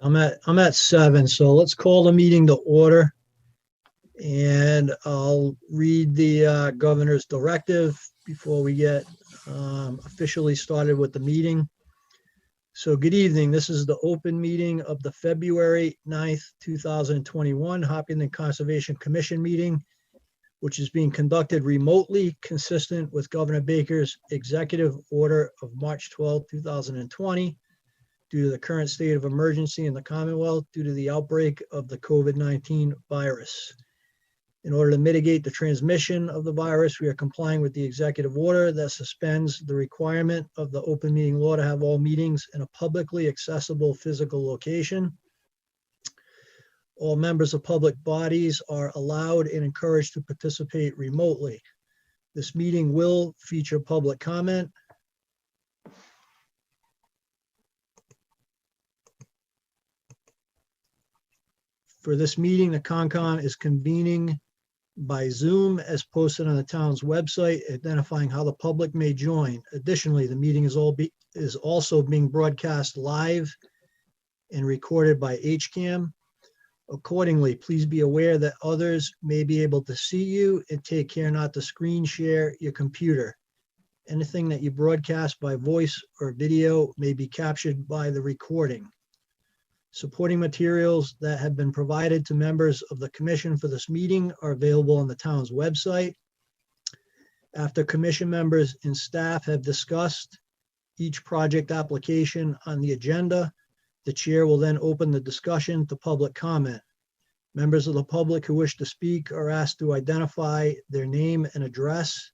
I'm at 7, so let's call the meeting to order. And I'll read the governor's directive before we get officially started with the meeting. So good evening. This is the open meeting of the February 9th, 2021 Hopkinton Conservation Commission meeting, which is being conducted remotely, consistent with Governor Baker's executive order of March 12, 2020, due to the current state of emergency in the Commonwealth due to the outbreak of the COVID-19 virus. In order to mitigate the transmission of the virus, we are complying with the executive order that suspends the requirement of the open meeting law to have all meetings in a publicly accessible physical location. All members of public bodies are allowed and encouraged to participate remotely. This meeting will feature public comment. For this meeting, the Concon is convening by Zoom as posted on the town's website, identifying how the public may join. Additionally, the meeting is also being broadcast live and recorded by HCAM. Accordingly, please be aware that others may be able to see you, and take care not to screen share your computer. Anything that you broadcast by voice or video may be captured by the recording. Supporting materials that have been provided to members of the commission for this meeting are available on the town's website. After commission members and staff have discussed each project application on the agenda, the chair will then open the discussion to public comment. Members of the public who wish to speak are asked to identify their name and address.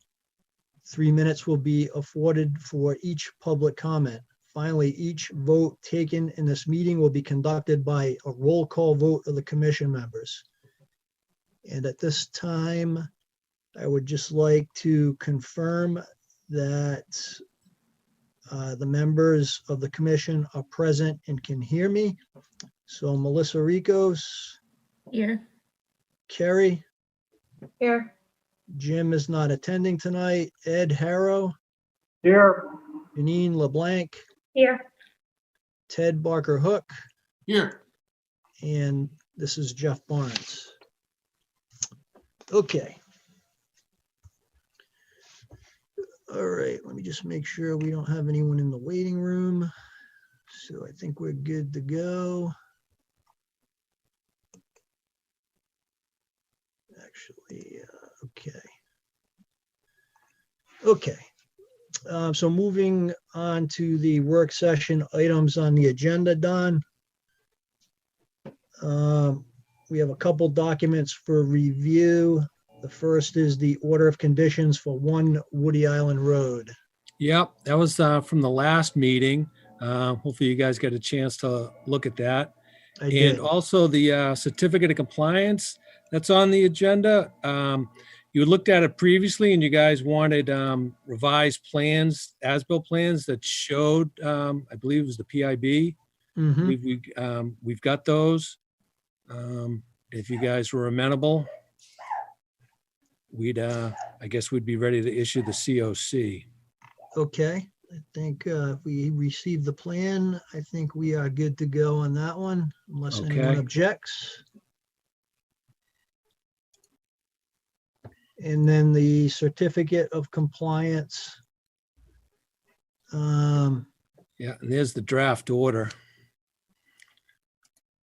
3 minutes will be afforded for each public comment. Finally, each vote taken in this meeting will be conducted by a roll call vote of the commission members. And at this time, I would just like to confirm that the members of the commission are present and can hear me. So Melissa Ricos. Here. Kerry. Here. Jim is not attending tonight. Ed Harrow. Here. Janine LeBlanc. Here. Ted Barker Hook. Here. And this is Jeff Barnes. Okay. All right, let me just make sure we don't have anyone in the waiting room. So I think we're good to go. Actually, okay. Okay. So moving on to the work session items on the agenda, Don. We have a couple documents for review. The first is the order of conditions for 1 Woody Island Road. Yep, that was from the last meeting. Hopefully you guys got a chance to look at that. I did. And also the certificate of compliance that's on the agenda. You looked at it previously and you guys wanted revised plans, as-built plans that showed, I believe it was the PIB. Mhm. We've got those. If you guys were amenable, I guess we'd be ready to issue the COC. Okay, I think if we receive the plan, I think we are good to go on that one, unless anyone Okay. objects. And then the certificate of compliance. Yeah, and there's the draft order.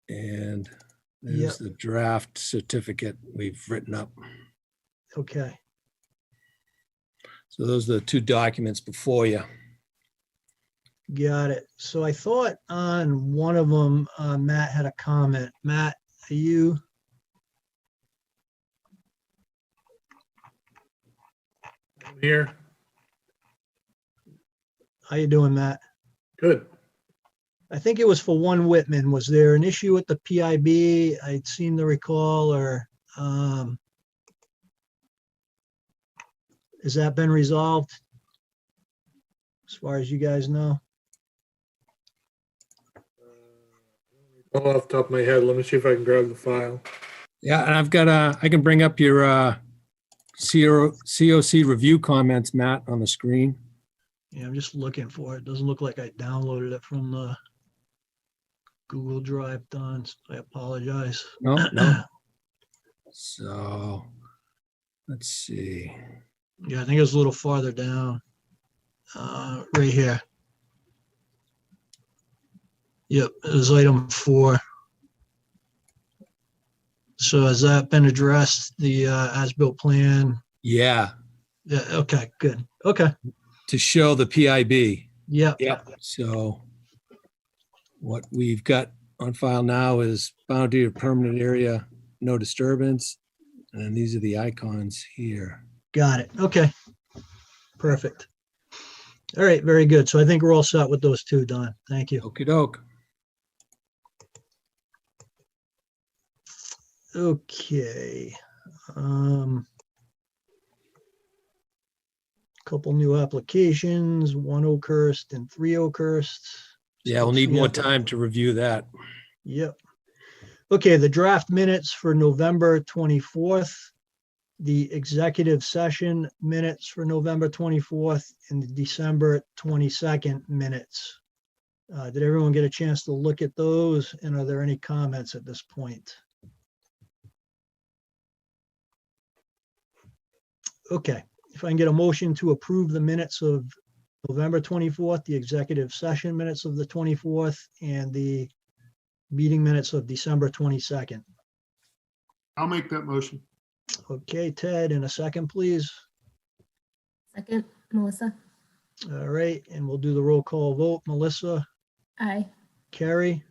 And there's the draft certificate we've written up. Okay, So those are the two documents before you. got it. So I thought on one of them, Matt had a comment. Matt, are you? Here. How you doing, Matt? Good. I think it was for 1 Whitman. Was there an issue with the PIB? I seem to recall, or has that been resolved? As far as you guys know? Off the top of my head, let me see if I can grab the file. Yeah, and I've got I can bring up your COC review comments, Matt, on the screen. Yeah, I'm just looking for it. Doesn't look like I downloaded it from the Google Drive done. I apologize. No, no. So, let's see. Yeah, I think it was a little farther down. Right here. Yep, it was item 4. So has that been addressed, the as-built plan? Yeah, Yeah, okay, good. Okay, to show the PIB. yep. Yep. So what we've got on file now is boundary of permanent area, no disturbance. And these are the icons here. Got it. Okay. Perfect. All right, very good. So I think we're all set with those two, Don. Thank you. Okey doke. Okay. Couple new applications, 1 Oakhurst and 3 Oakhurst. Yeah, we'll need more time to review that. Yep. Okay, the draft minutes for November 24th, the executive session minutes for November 24th, and the December 22nd minutes. Did everyone get a chance to look at those? And are there any comments at this point? Okay, if I can get a motion to approve the minutes of November 24th, the executive session minutes of the 24th, and the meeting minutes of December 22nd. I'll make that motion. Okay, Ted, in a second, please. Second, Melissa. All right, and we'll do the roll call vote. Melissa, Aye. Carrie,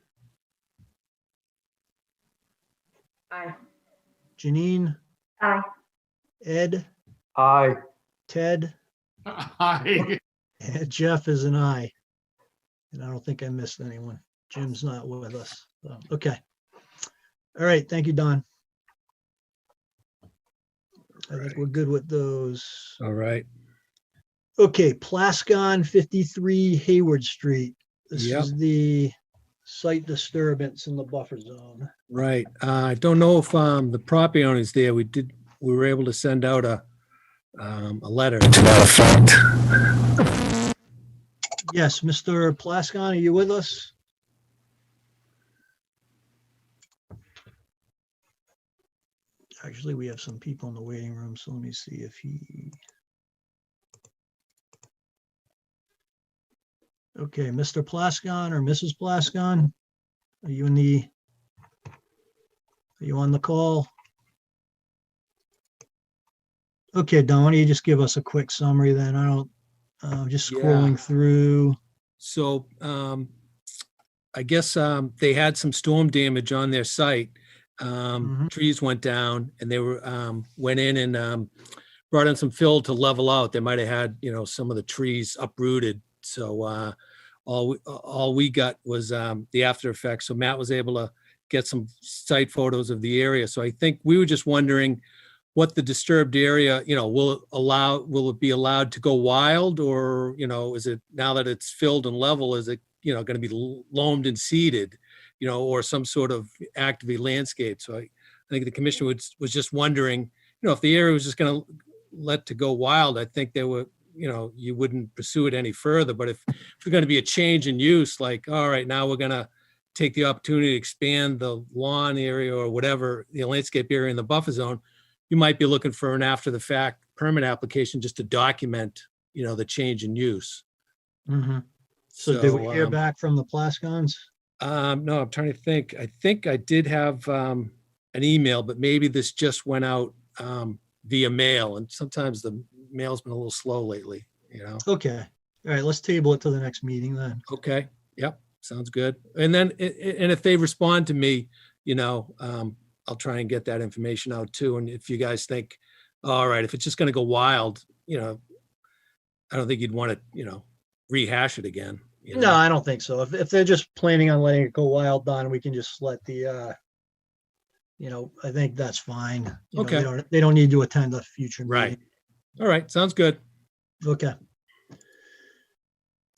Aye. Janine, Aye. Ed, Aye. Ted, Aye. and Jeff is an aye. And I don't think I missed anyone. Jim's not with us. So, okay. All right, thank you, Don. I think we're good with those. All right. Okay, Plascon 53 Hayward Street. This Yep. is the site disturbance in the buffer zone. Right. I don't know if the property owner's there. We were able to send out a letter to that effect. Yes, Mr. Plascon, are you with us? Actually, we have some people in the waiting room, so let me see if he. Okay, Mr. Plascon or Mrs. Plascon, are you on the call? Okay, Don, why don't you just give us a quick summary then? I don't, just Yeah. scrolling through. So I guess they had some storm damage on their site. Mhm. Trees went down and they went in and brought in some fill to level out. They might have had, some of the trees uprooted. So all we got was the after effects. So Matt was able to get some site photos of the area. So I think we were just wondering what the disturbed area, will it be allowed to go wild, or, is it, now that it's filled and level, is it, going to be loamed and seeded, or some sort of actively landscaped? So I think the commission was just wondering, if the area was just going to let to go wild, I think they were, you wouldn't pursue it any further. But if we're going to be a change in use, like, all right, now we're going to take the opportunity to expand the lawn area or whatever, the landscape area in the buffer zone, you might be looking for an after the fact permit application just to document, the change in use. Mhm. So did we hear back from the Plascons? No, I'm trying to think. I think I did have an email, but maybe this just went out via mail, and sometimes the mail's been a little slow lately, Okay, all right, let's table it to the next meeting then. Okay, yep, sounds good. And then, and if they respond to me, I'll try and get that information out too. And if you guys think, all right, if it's just gonna go wild, I don't think you'd want to, rehash it again. No, I don't think so. If they're just planning on letting it go wild, Don, we can just let the, I think that's fine. Okay. They don't need to attend a future Right. meeting. All right, sounds good. Okay.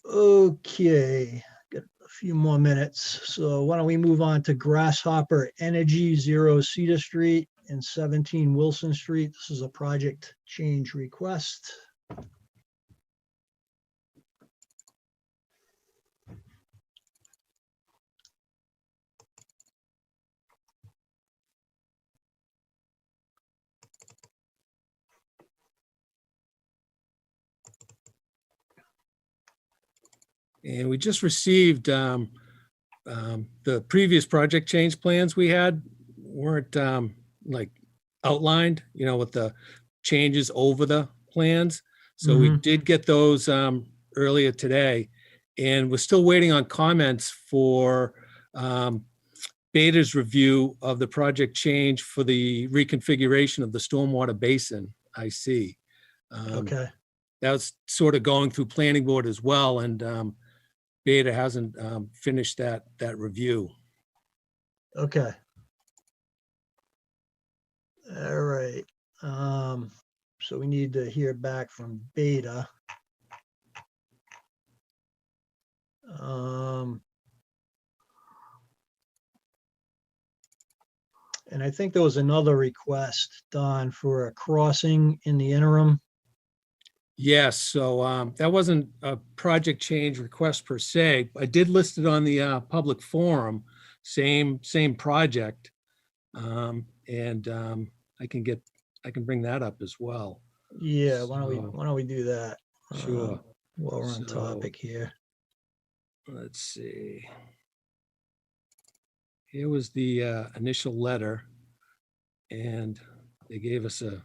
Okay, got a few more minutes. So why don't we move on to Grasshopper Energy, 0 Cedar Street and 17 Wilson Street. This is a project change request. And we just received the previous project change plans we had weren't like outlined, with the changes over the plans. So we Mhm. did get those earlier today, and we're still waiting on comments for Beta's review of the project change for the reconfiguration of the stormwater basin. I see. Okay, That was sort of going through planning board as well, and Beta hasn't finished that review. okay. All right. So we need to hear back from Beta. And I think there was another request, Don, for a crossing in the interim. Yes, so that wasn't a project change request per se. I did list it on the public forum, same project. And I can bring that up as well. Yeah, So- why don't we do that? Sure. While we're on So- topic here. Let's see. Here was the initial letter, and they gave us a.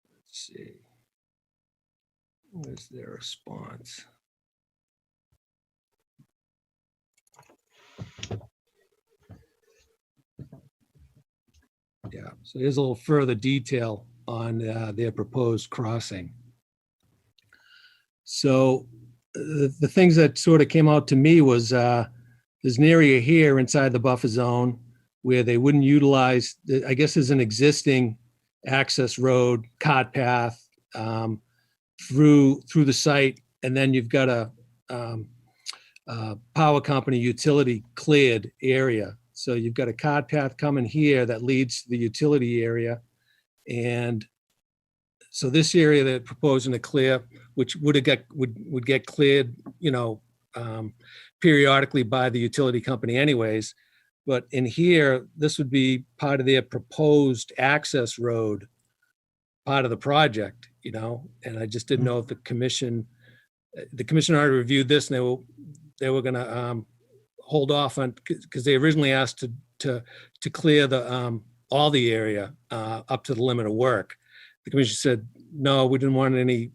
Let's see. Where's their response? Yeah, so here's a little further detail on their proposed crossing. So the things that sort of came out to me was there's an area here inside the buffer zone where they wouldn't utilize, I guess there's an existing access road, cart path through the site, and then you've got a power company utility cleared area. So you've got a cart path coming here that leads to the utility area. And so this area they're proposing to clear, which would get cleared, periodically by the utility company anyways. But in here, this would be part of their proposed access road, part of the project, and I just didn't know if the commission already reviewed this, and they were gonna hold off on, because they originally asked to clear the all the area up to the limit of work. The commission said, no, we didn't want any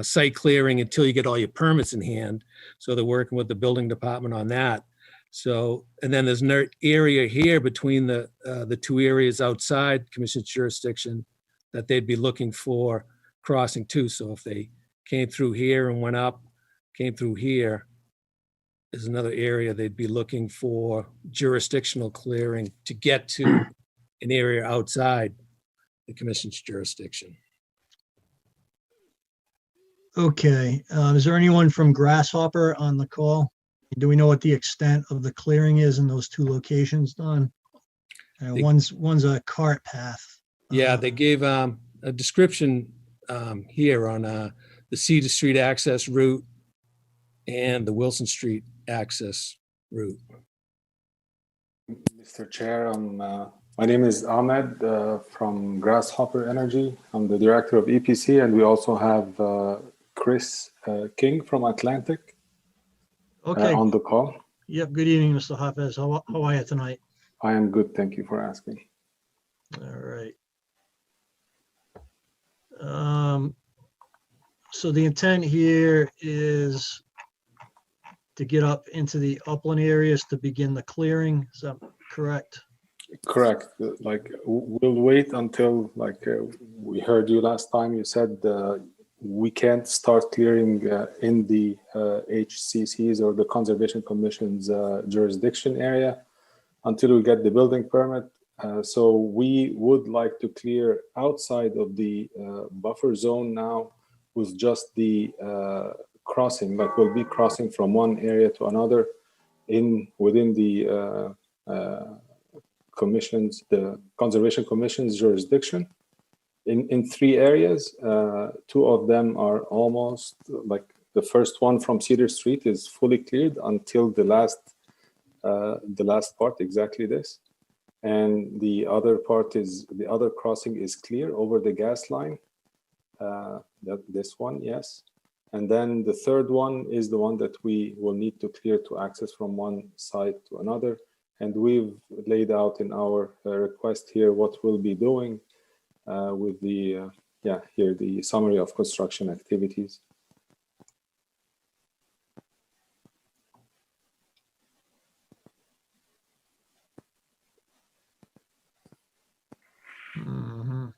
site clearing until you get all your permits in hand. So they're working with the building department on that. So, and then there's an area here between the two areas outside commission's jurisdiction that they'd be looking for crossing too. So if they came through here and went up, came through here, is another area they'd be looking for jurisdictional clearing to get to an area outside the commission's jurisdiction. Okay, is there anyone from Grasshopper on the call? Do we know what the extent of the clearing is in those two locations, Don? One's a cart path. Yeah, they gave a description here on the Cedar Street access route and the Wilson Street access route. Mr. Chair, my name is Ahmed from Grasshopper Energy. I'm the director of EPC, and we also have Chris King from Atlantic Okay, on the call. yep, good evening, Mr. Hafez. How are you tonight? I am good, thank you for asking. All right. So the intent here is to get up into the upland areas to begin the clearing. Is that correct? Correct. Like, we'll wait until, we heard you last time, you said we can't start clearing in the HCC's or the Conservation Commission's jurisdiction area until we get the building permit. So we would like to clear outside of the buffer zone now with just the crossing, like we'll be crossing from one area to another within the the Conservation Commission's jurisdiction in three areas. Two of them are almost, like the first one from Cedar Street is fully cleared until the last part, exactly this. And the other part is, the other crossing is clear over the gas line. this one, yes. And then the third one is the one that we will need to clear to access from one site to another. And we've laid out in our request here what we'll be doing with the, here, the summary of construction activities. Mhm.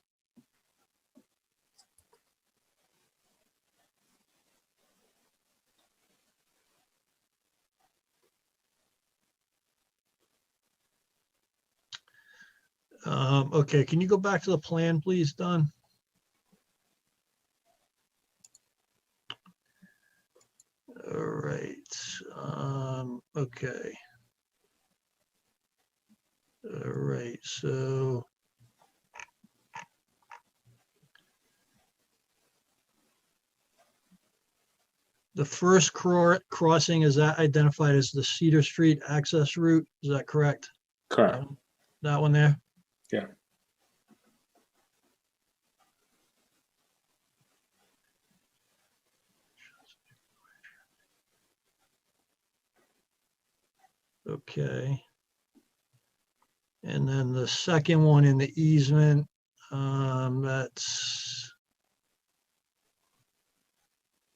Okay, can you go back to the plan, please, Don? All right, okay. All right, so. The first crossing is that identified as the Cedar Street access route, is that correct? Correct. That one there? Yeah. Okay. And then the second one in the easement, that's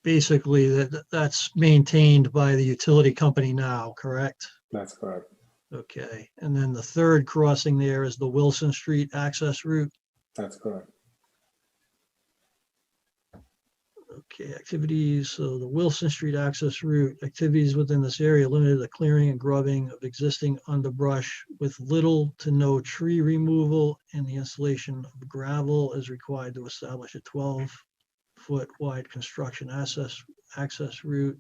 basically that's maintained by the utility company now, correct? That's correct. Okay. And then the third crossing there is the Wilson Street access route. That's correct. Okay, activities, so the Wilson Street access route, activities within this area limited to the clearing and grubbing of existing underbrush with little to no tree removal and the installation of gravel is required to establish a 12-foot wide construction access route.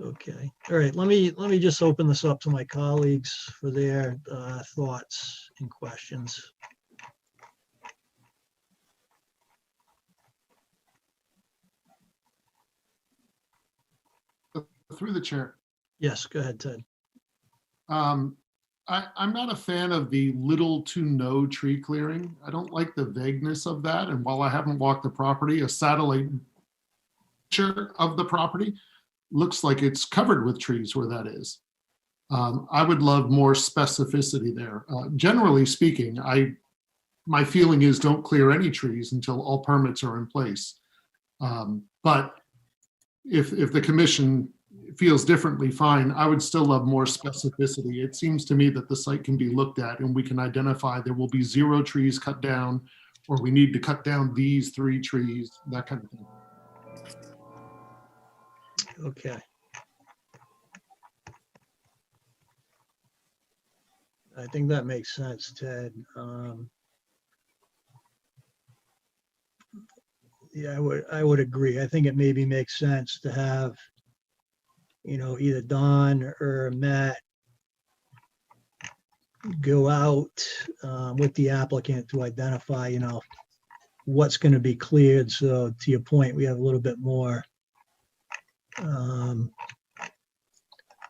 Okay, all right, let me just open this up to my colleagues for their thoughts and questions. Through the chair. Yes, go ahead, Ted. I'm not a fan of the little to no tree clearing. I don't like the vagueness of that. And while I haven't walked the property, a satellite picture of the property looks like it's covered with trees where that is. I would love more specificity there. Generally speaking, my feeling is don't clear any trees until all permits are in place. But if the commission feels differently, fine. I would still love more specificity. It seems to me that the site can be looked at and we can identify there will be 0 trees cut down, or we need to cut down these 3 trees, that kind of thing. Okay. I think that makes sense, Ted. Yeah, I would agree. I think it maybe makes sense to have, either Don or Matt go out with the applicant to identify, what's going to be cleared. So to your point, we have a little bit more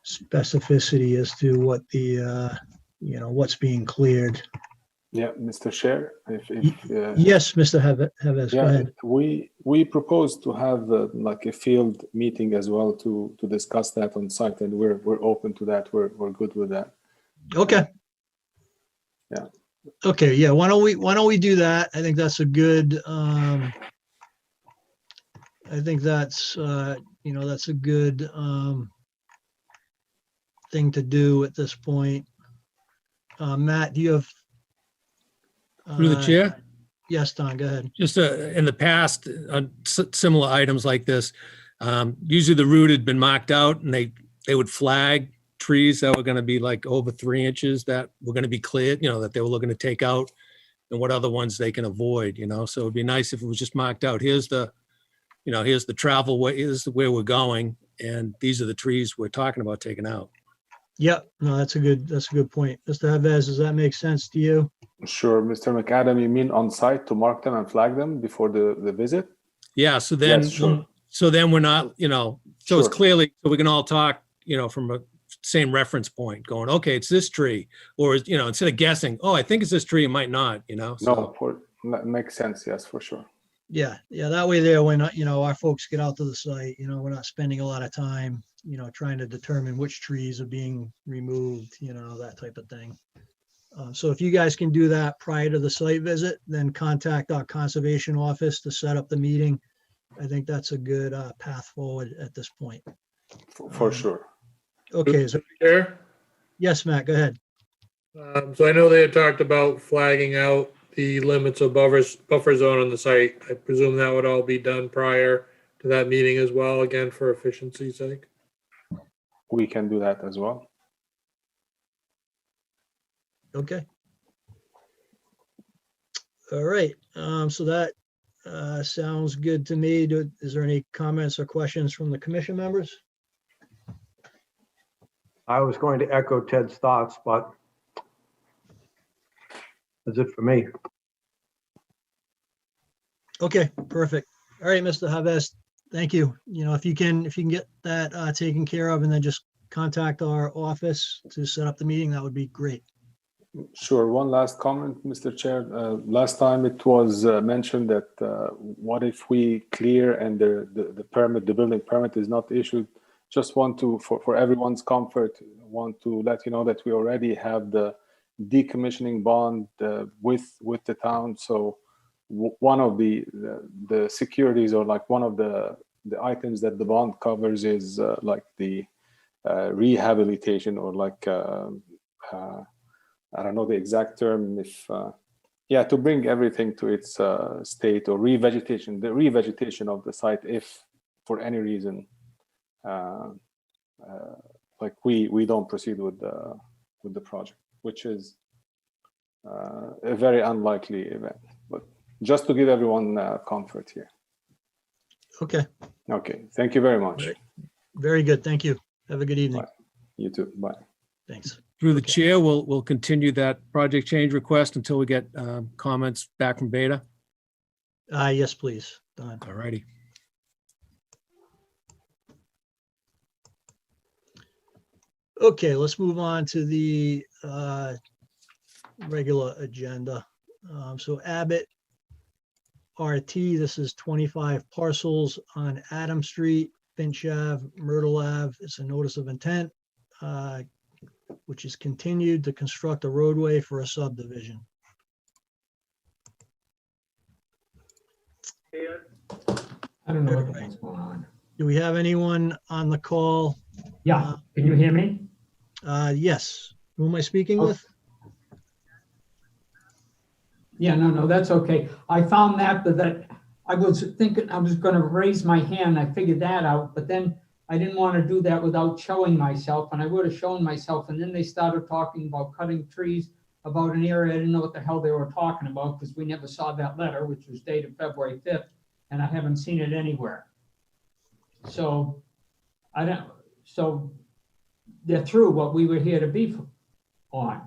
specificity as to what the, what's being cleared. Yeah, Mr. Chair, Yes, Mr. Heves, go ahead. we propose to have like a field meeting as well to discuss that on site, and we're open to that. We're good with that. Okay. Yeah. Okay, yeah, why don't we do that? I think that's a good, I think that's, that's a good thing to do at this point. Matt, do you have? Through the chair? Yes, Don, go ahead. Just in the past, on similar items like this, usually the route had been marked out and they would flag trees that were going to be like over 3 inches that were going to be cleared, that they were looking to take out, and what other ones they can avoid, so it'd be nice if it was just marked out. Here's the travel way, here's where we're going, and these are the trees we're talking about taking out. Yeah, no, that's a good point. Mr. Heves, does that make sense to you? Sure, Mr. McAdam, you mean on site to mark them and flag them before the visit? Yeah, so then, Yes, sure. so then we're not, so Sure. it's clearly, so we can all talk, from a same reference point going, okay, it's this tree, or, instead of guessing, oh, I think it's this tree, it might not, so. No, Makes sense, yes, for sure. Yeah, that way there, when, our folks get out to the site, we're not spending a lot of time, trying to determine which trees are being removed, that type of thing. So if you guys can do that prior to the site visit, then contact our conservation office to set up the meeting. I think that's a good path forward at this point. For sure. Okay, Chair? yes, Matt, go ahead. So I know they had talked about flagging out the limits of buffer zone on the site. I presume that would all be done prior to that meeting as well, again, for efficiency's sake. We can do that as well. Okay. All right, so that sounds good to me. Is there any comments or questions from the commission members? I was going to echo Ted's thoughts, but that's it for me. Okay, perfect. All right, Mr. Havest, thank you. If you can get that taken care of and then just contact our office to set up the meeting, that would be great. Sure. One last comment, Mr. Chair. Last time it was mentioned that what if we clear and the permit, the building permit is not issued? Just want to, for everyone's comfort, want to let you know that we already have the decommissioning bond with the town. So one of the securities, or like one of the items that the bond covers is like the rehabilitation, or like I don't know the exact term, if to bring everything to its state, or revegetation, the revegetation of the site, if for any reason like we don't proceed with the project, which is a very unlikely event, but just to give everyone comfort here. Okay, Okay, thank you very much. very good. Thank you. Have a good evening. Bye. You too. Bye. Thanks. Through the chair, we'll continue that project change request until we get comments back from Beta. Yes, please. Don. All righty. Okay, let's move on to the regular agenda. So Abbott RT, this is 25 parcels on Adam Street, Finch Ave, Myrtle Ave. It's a notice of intent, which is continued to construct a roadway for a subdivision. I don't know what the hell's going on. Do we have anyone on the call? Yeah, can you hear me? Yes. Who am I speaking with? Yeah, no, that's okay. I found that I was thinking I was going to raise my hand. I figured that out, but then I didn't want to do that without showing myself, and I would have shown myself. And then they started talking about cutting trees about an area. I didn't know what the hell they were talking about, because we never saw that letter, which was dated February 5th, and I haven't seen it anywhere. So so they're through what we were here to be on.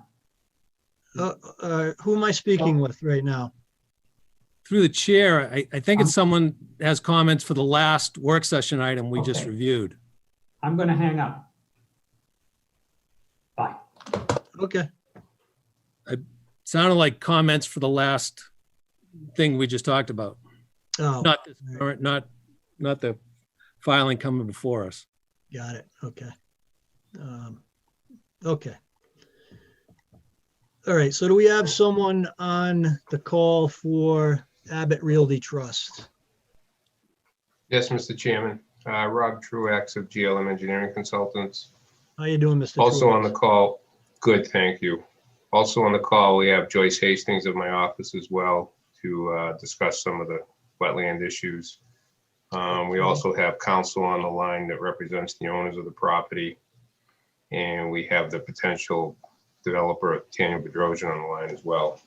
Who am I speaking with right now? Through the chair, I think it's someone has comments for the last work session item we just Okay. reviewed. I'm going to hang up. Bye. Okay. Sounded like comments for the last thing we just talked about. Oh, Not this current, not the filing coming before us. got it. Okay. Okay. All right. So do we have someone on the call for Abbott Realty Trust? Yes, Mr. Chairman. Rob Truax of GLM Engineering Consultants. How you doing, Mr. Also on the Truax? call, good, thank you. Also on the call, we have Joyce Hastings of my office as well to discuss some of the wetland issues. We also have counsel on the line that represents the owners of the property. And we have the potential developer, Tanya Bedrosian, on the line as well.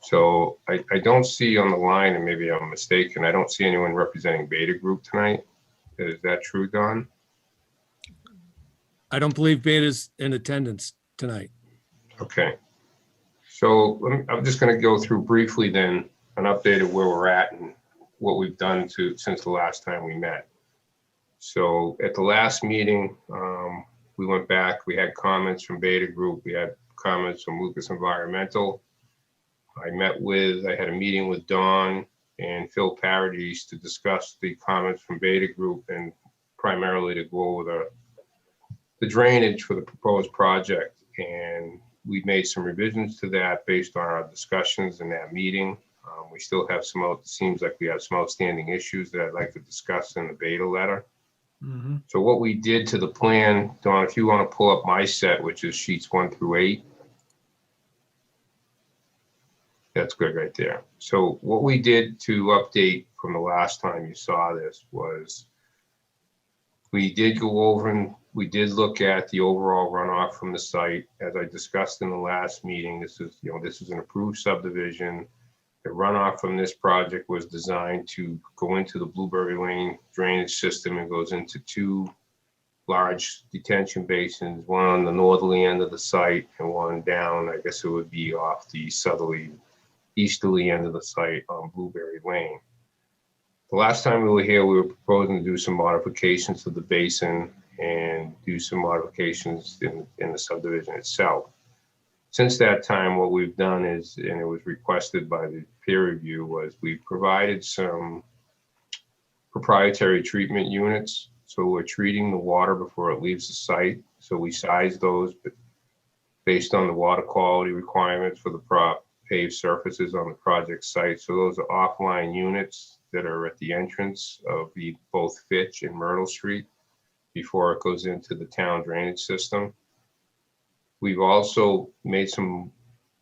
So I don't see on the line, and maybe I'm mistaken, I don't see anyone representing Beta Group tonight. Is that true, Don? I don't believe Beta's in attendance tonight. Okay. So I'm just going to go through briefly then an update of where we're at and what we've done since the last time we met. So at the last meeting, we went back, we had comments from Beta Group, we had comments from Lucas Environmental. I had a meeting with Dawn and Phil Paradis to discuss the comments from Beta Group and primarily to go over the drainage for the proposed project. And we made some revisions to that based on our discussions in that meeting. We still have seems like we have some outstanding issues that I'd like to discuss in the Beta letter. Mhm. So what we did to the plan, Dawn, if you want to pull up my set, which is sheets 1 through 8. That's good right there. So what we did to update from the last time you saw this was we did go over and we did look at the overall runoff from the site. As I discussed in the last meeting, this is an approved subdivision. The runoff from this project was designed to go into the Blueberry Lane drainage system and goes into 2 large detention basins, one on the northerly end of the site and one down, I guess it would be off the easterly end of the site on Blueberry Lane. The last time we were here, we were proposing to do some modifications to the basin and do some modifications in the subdivision itself. Since that time, what we've done is, and it was requested by the peer review, was we've provided some proprietary treatment units. So we're treating the water before it leaves the site. So we size those based on the water quality requirements for the paved surfaces on the project site. So those are offline units that are at the entrance of both Fitch and Myrtle Street before it goes into the town drainage system. We've also made some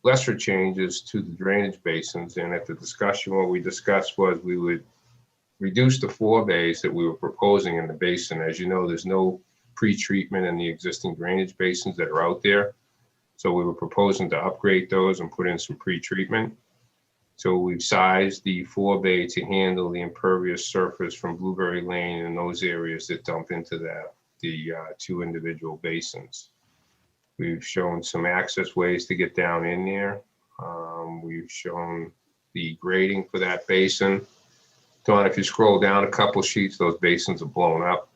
lesser changes to the drainage basins, and at the discussion, what we discussed was we would reduce the 4 bays that we were proposing in the basin. As you know, there's no pre-treatment in the existing drainage basins that are out there. So we were proposing to upgrade those and put in some pre-treatment. So we've sized the 4 bay to handle the impervious surface from Blueberry Lane and those areas that dump into the 2 individual basins. We've shown some access ways to get down in there. We've shown the grading for that basin. Dawn, if you scroll down a couple sheets, those basins are blown up.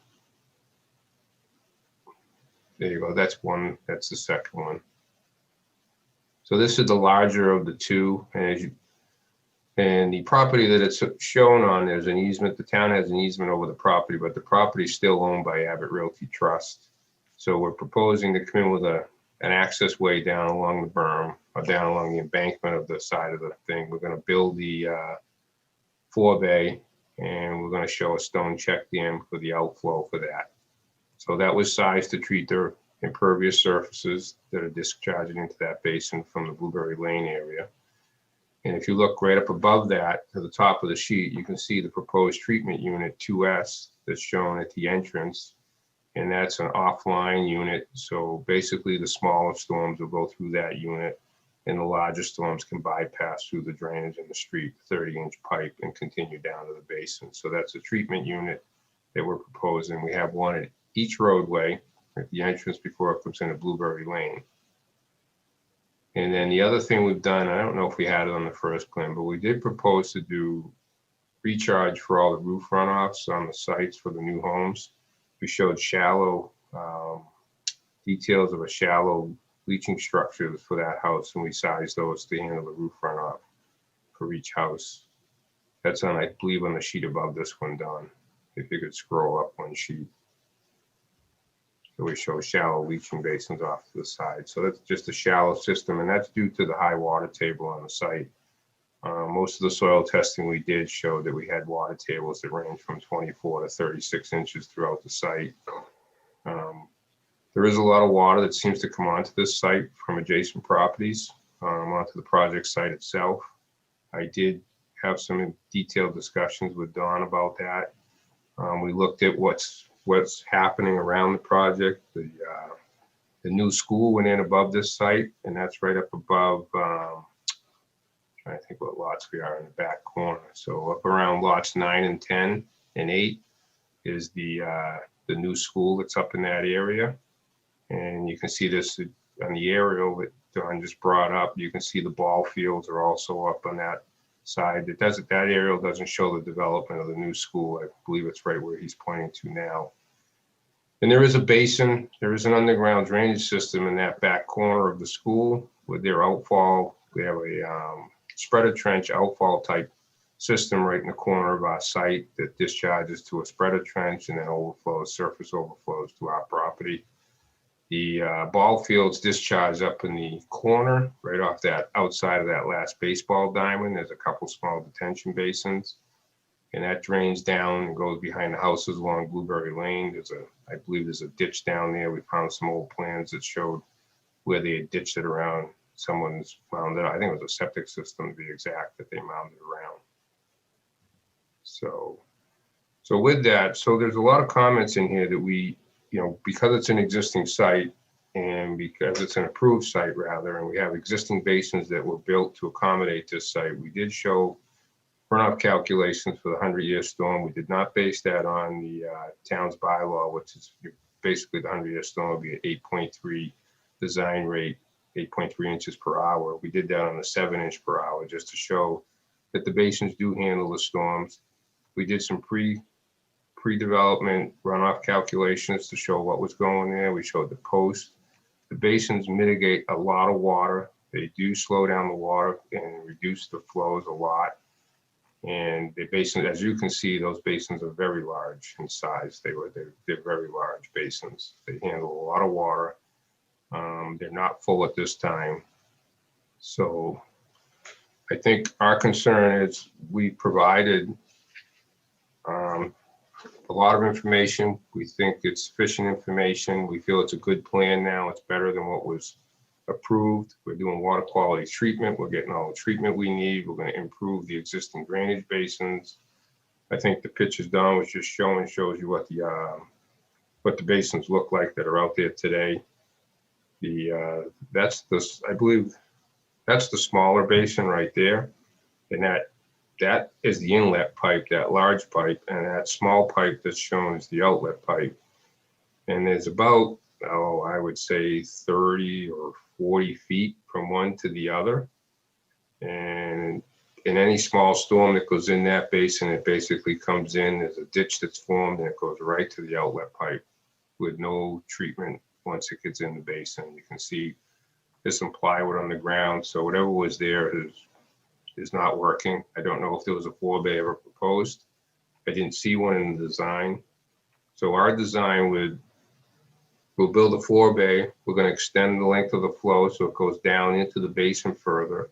There you go. That's one. That's the second one. So this is the larger of the 2. And the property that it's shown on, there's an easement. The town has an easement over the property, but the property is still owned by Abbott Realty Trust. So we're proposing to come in with an access way down along the berm or down along the embankment of the side of the thing. We're going to build the 4 bay and we're going to show a stone check dam for the outflow for that. So that was sized to treat the impervious surfaces that are discharging into that basin from the Blueberry Lane area. And if you look right up above that to the top of the sheet, you can see the proposed treatment unit 2S that's shown at the entrance. And that's an offline unit. So basically the smaller storms will go through that unit and the larger storms can bypass through the drainage in the street, 30-inch pipe, and continue down to the basin. So that's a treatment unit that we're proposing. We have one at each roadway at the entrance before it comes into Blueberry Lane. And then the other thing we've done, I don't know if we had it on the first plan, but we did propose to do recharge for all the roof runoffs on the sites for the new homes. We showed shallow details of a shallow leaching structure for that house, and we sized those to handle the roof runoff for each house. That's on, I believe, on the sheet above this one, Don. If you could scroll up one sheet. So we show shallow leaching basins off to the side. So that's just a shallow system, and that's due to the high water table on the site. Most of the soil testing we did showed that we had water tables that range from 24 to 36 inches throughout the site. There is a lot of water that seems to come onto this site from adjacent properties onto the project site itself. I did have some detailed discussions with Dawn about that. We looked at what's happening around the project. The new school went in above this site, and that's right up above, trying to think what lots we are in the back corner. So up around lots 9 and 10 and 8 is the new school that's up in that area. And you can see this on the aerial that Don just brought up. You can see the ball fields are also up on that side. That aerial doesn't show the development of the new school. I believe it's right where he's pointing to now. And there is a basin, there is an underground drainage system in that back corner of the school with their outfall. We have a spreader trench outfall type system right in the corner of our site that discharges to a spreader trench and then overflows, surface overflows to our property. The ball fields discharge up in the corner, right off that outside of that last baseball diamond. There's a couple small detention basins, and that drains down and goes behind the houses along Blueberry Lane. I believe there's a ditch down there. We found some old plans that showed where they had ditched it around. Someone's wound it. I think it was a septic system to be exact that they mounted around. So with that, so there's a lot of comments in here that we, because it's an existing site and because it's an approved site rather, and we have existing basins that were built to accommodate this site, we did show runoff calculations for the 100-year storm. We did not base that on the town's bylaw, which is basically the 100-year storm would be at 8.3 design rate, 8.3 inches per hour. We did that on the 7-inch per hour just to show that the basins do handle the storms. We did some pre-development runoff calculations to show what was going there. We showed the coast. The basins mitigate a lot of water. They do slow down the water and reduce the flows a lot. And the basins, as you can see, those basins are very large in size. They're very large basins. They handle a lot of water. They're not full at this time. So I think our concern is we provided a lot of information. We think it's sufficient information. We feel it's a good plan now. It's better than what was approved. We're doing water quality treatment. We're getting all the treatment we need. We're going to improve the existing drainage basins. I think the pictures Don was just showing shows you what the basins look like that are out there today. I believe that's the smaller basin right there, and that is the inlet pipe, that large pipe, and that small pipe that's shown is the outlet pipe. And there's about, I would say 30 or 40 feet from one to the other. And in any small storm that goes in that basin, it basically comes in, there's a ditch that's formed and it goes right to the outlet pipe with no treatment once it gets in the basin. You can see there's some plywood on the ground. So whatever was there is not working. I don't know if there was a forebay ever proposed. I didn't see one in the design. So our design we'll build a forebay. We're going to extend the length of the flow so it goes down into the basin further.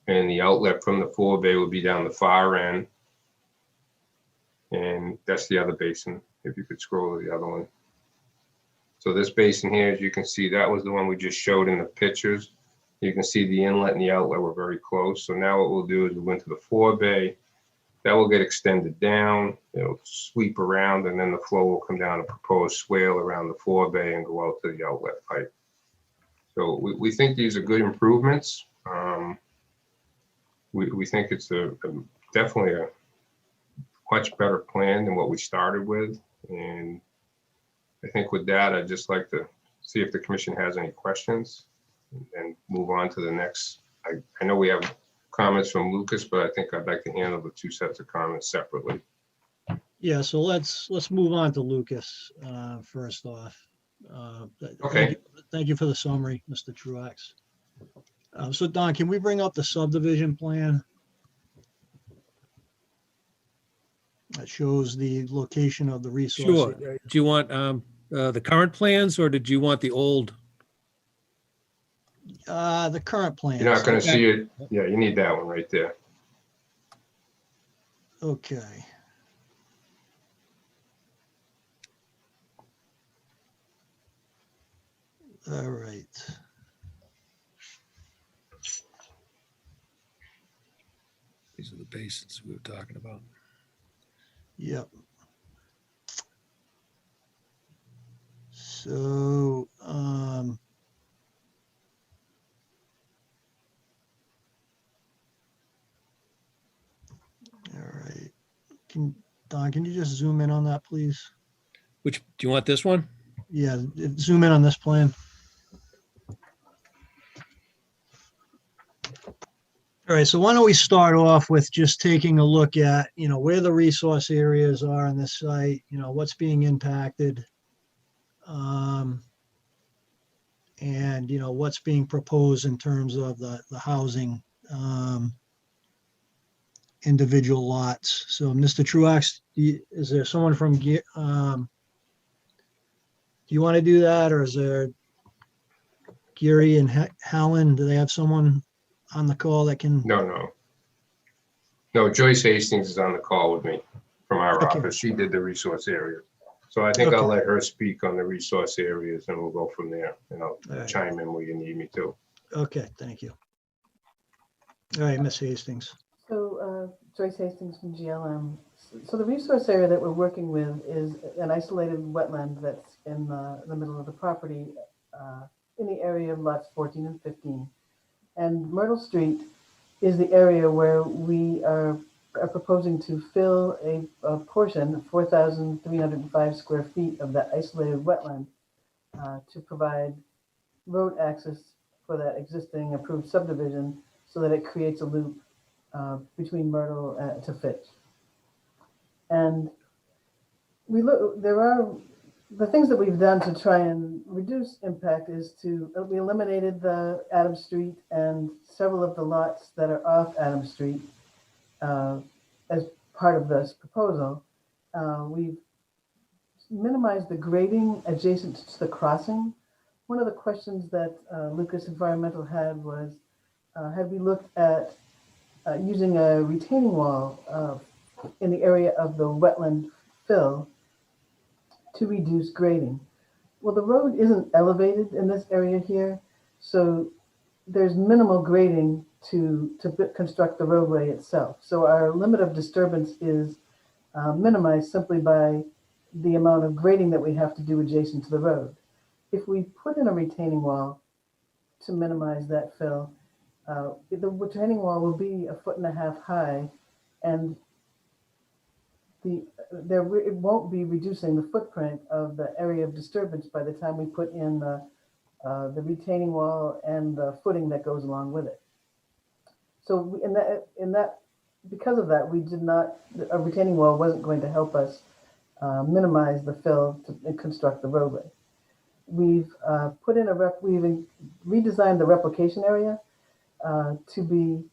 And the outlet from the forebay will be down the far end. And that's the other basin, if you could scroll to the other one. So this basin here, as you can see, that was the one we just showed in the pictures. You can see the inlet and the outlet were very close. So now what we'll do is we'll go into the forebay. That will get extended down. It'll sweep around, and then the flow will come down a proposed swale around the forebay and go out to the outlet pipe. So we think these are good improvements. We think it's definitely a much better plan than what we started with. And I think with that, I'd just like to see if the commission has any questions and move on to the next. I know we have comments from Lucas, but I think I'd like to handle the two sets of comments separately. Yeah, so let's move on to Lucas first off. Okay. Thank you for the summary, Mr. Truax. So Don, can we bring up the subdivision plan? That shows the location of the resource. Sure. area. Do you want the current plans or did you want the old? The current plan. You're not going to see it. Yeah, you need that one right there. Okay. All right. These are the basins we were talking about. Yep. So, all right. Don, can you just zoom in on that, please? Which, do you want this one? Yeah, zoom in on this plan. All right, so why don't we start off with just taking a look at, where the resource areas are on this site, what's being impacted. And, what's being proposed in terms of the housing. individual lots. So Mr. Truax, is there someone from, do you want to do that, or is there Gary and Helen, do they have someone on the call that can? No, Joyce Hastings is on the call with me from our Okay. office. She did the resource area. So I think I'll Okay. let her speak on the resource areas and we'll go from there. And I'll All right. chime in where you need me to. Okay, thank you. All right, Ms. Hastings. So Joyce Hastings from GLM. So the resource area that we're working with is an isolated wetland that's in the middle of the property in the area of lots 14 and 15. And Myrtle Street is the area where we are proposing to fill a portion, 4,305 square feet of that isolated wetland to provide road access for that existing approved subdivision so that it creates a loop between Myrtle to Fitch. And the things that we've done to try and reduce impact is we eliminated the Adams Street and several of the lots that are off Adams Street as part of this proposal. We've minimized the grading adjacent to the crossing. One of the questions that Lucas Environmental had was, had we looked at using a retaining wall in the area of the wetland fill to reduce grading? Well, the road isn't elevated in this area here, so there's minimal grading to construct the roadway itself. So our limit of disturbance is minimized simply by the amount of grading that we have to do adjacent to the road. If we put in a retaining wall to minimize that fill, the retaining wall will be 1.5 feet high, and it won't be reducing the footprint of the area of disturbance by the time we put in the retaining wall and the footing that goes along with it. So because of that, a retaining wall wasn't going to help us minimize the fill to construct the roadway. We've we've redesigned the replication area to be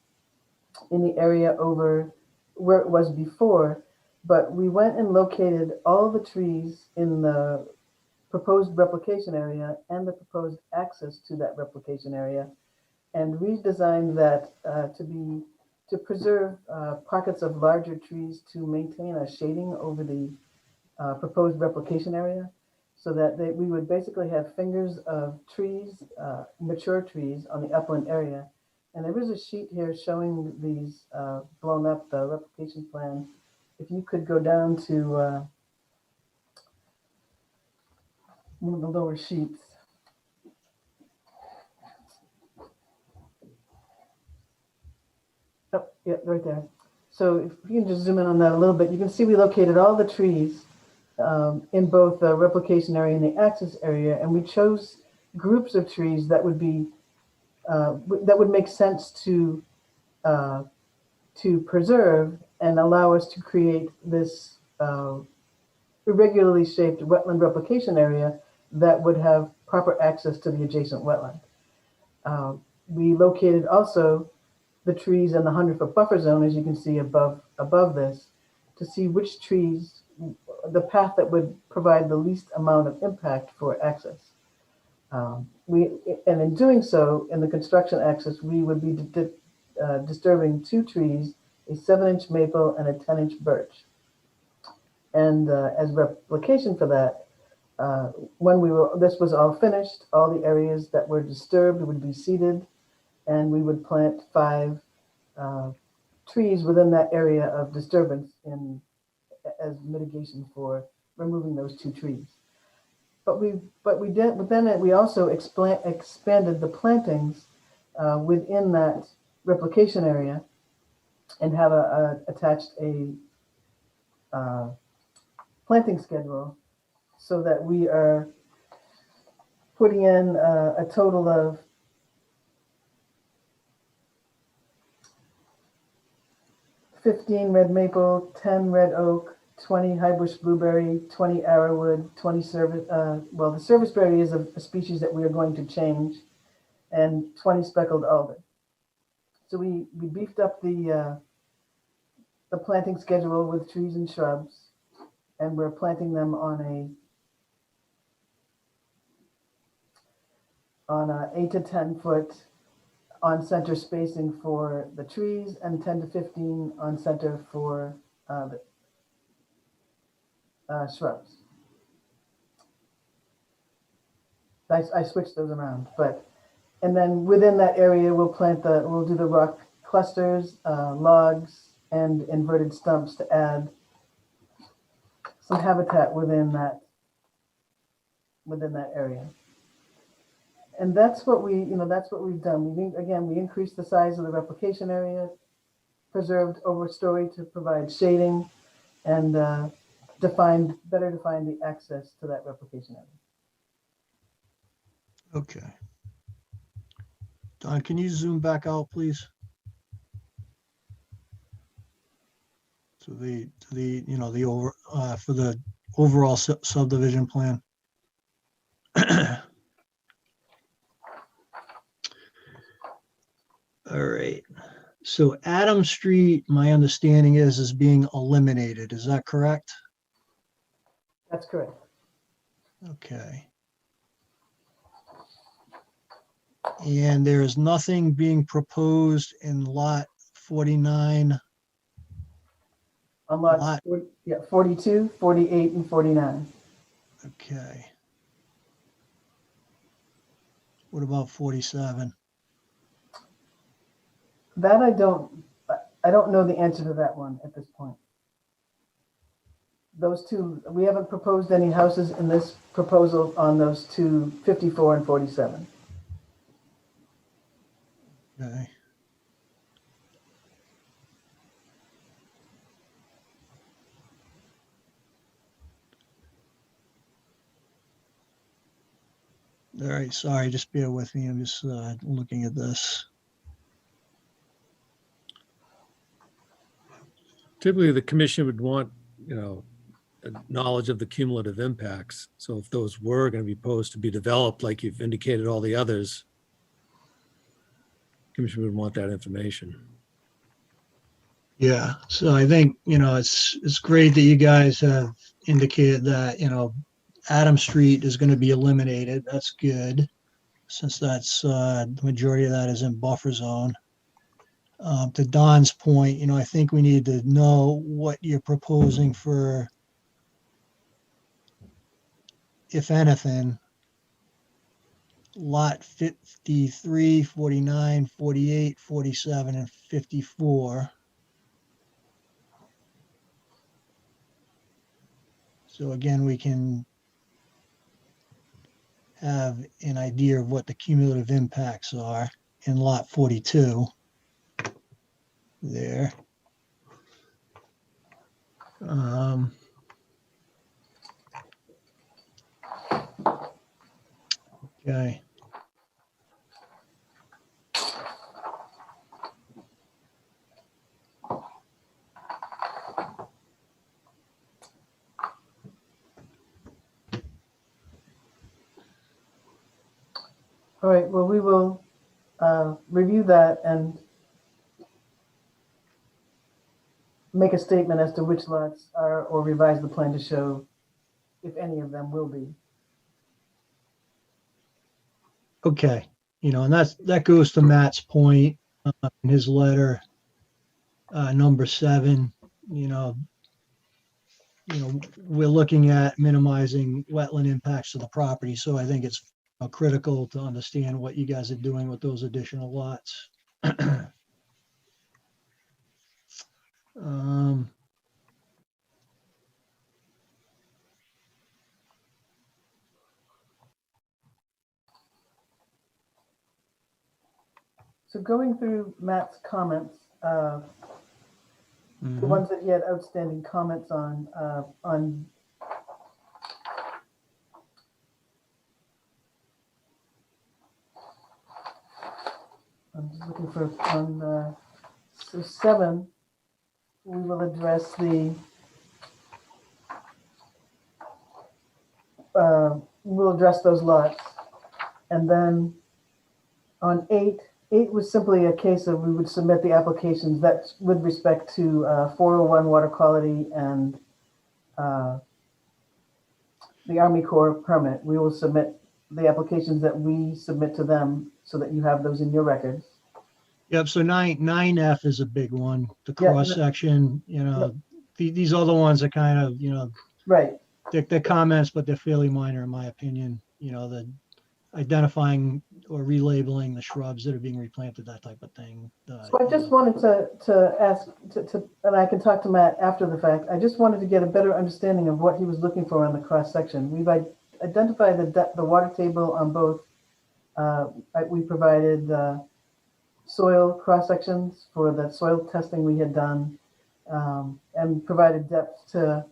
in the area over where it was before, but we went and located all the trees in the proposed replication area and the proposed access to that replication area, and redesigned that to preserve pockets of larger trees to maintain a shading over the proposed replication area, so that we would basically have fingers of trees, mature trees on the upland area. And there is a sheet here showing these blown up, the replication plan. If you could go down to one of the lower sheets. Oh, yeah, right there. So if you can just zoom in on that a little bit, you can see we located all the trees in both the replication area and the access area, and we chose groups of trees that would be that would make sense to preserve and allow us to create this irregularly shaped wetland replication area that would have proper access to the adjacent wetland. We located also the trees in the 100-foot buffer zone, as you can see above this, to see which trees, the path that would provide the least amount of impact for access. And in doing so, in the construction access, we would be disturbing 2 trees, a 7-inch maple and a 10-inch birch. And as replication for that, when this was all finished, all the areas that were disturbed would be seeded, and we would plant 5 trees within that area of disturbance as mitigation for removing those 2 trees. But we also expanded the plantings within that replication area, and have attached a planting schedule, so that we are putting in a total of 15 red maple, 10 red oak, 20 highbush blueberry, 20 arrowwood, 20 service, the serviceberry is a species that we are going to change, and 20 speckled alder. So we beefed up the the planting schedule with trees and shrubs, and we're planting them on a 8 to 10 foot on center spacing for the trees and 10 to 15 on center for the shrubs. I switched those around, and then within that area, we'll do the rock clusters, logs, and inverted stumps to add some habitat within that area. And that's what we've done. We increased the size of the replication area, preserved overstory to provide shading, and better define the access to that replication area. Okay. Don, can you zoom back out, please? To for the overall subdivision plan. All right. So Adam Street, my understanding is being eliminated. Is that correct? That's correct. Okay. And there is nothing being proposed in lot 49. On lots 42, 48, and 49. Okay. What about 47? That I don't know the answer to that one at this point. Those two, we haven't proposed any houses in this proposal on those two, 54 and 47. Okay. All right, sorry, just bear with me. I'm just looking at this. Typically, the commission would want, a knowledge of the cumulative impacts. So if those were going to be proposed to be developed, like you've indicated all the others, commission would want that information. Yeah, so I think, it's great that you guys have indicated that, Adam Street is going to be eliminated. That's good, since that's the majority of that is in buffer zone. To Don's point, I think we need to know what you're proposing for, if anything, lot 53, 49, 48, 47, and 54. So again, we can have an idea of what the cumulative impacts are in lot 42 there. Okay. All right, well, we will review that and make a statement as to which lots are, or revise the plan to show if any of them will be. Okay, and that goes to Matt's point in his letter, number 7. We're looking at minimizing wetland impacts to the property, so I think it's critical to understand what you guys are doing with those additional lots. So going through Matt's comments, the Mhm. ones that he had outstanding comments on I'm just looking for on so 7, we will address we'll address those lots. And then on 8, 8 was simply a case of we would submit the applications that with respect to 401 water quality and the Army Corps permit. We will submit the applications that we submit to them so that you have those in your records. Yep, so 9F is a big one, the Yeah, cross section, these other ones are kind of, Right. they're comments, but they're fairly minor in my opinion, the identifying or relabeling the shrubs that are being replanted, that type of thing. So I just wanted to ask, and I can talk to Matt after the fact. I just wanted to get a better understanding of what he was looking for on the cross section. We've identified the water table on both. We provided soil cross sections for the soil testing we had done, and provided depth to.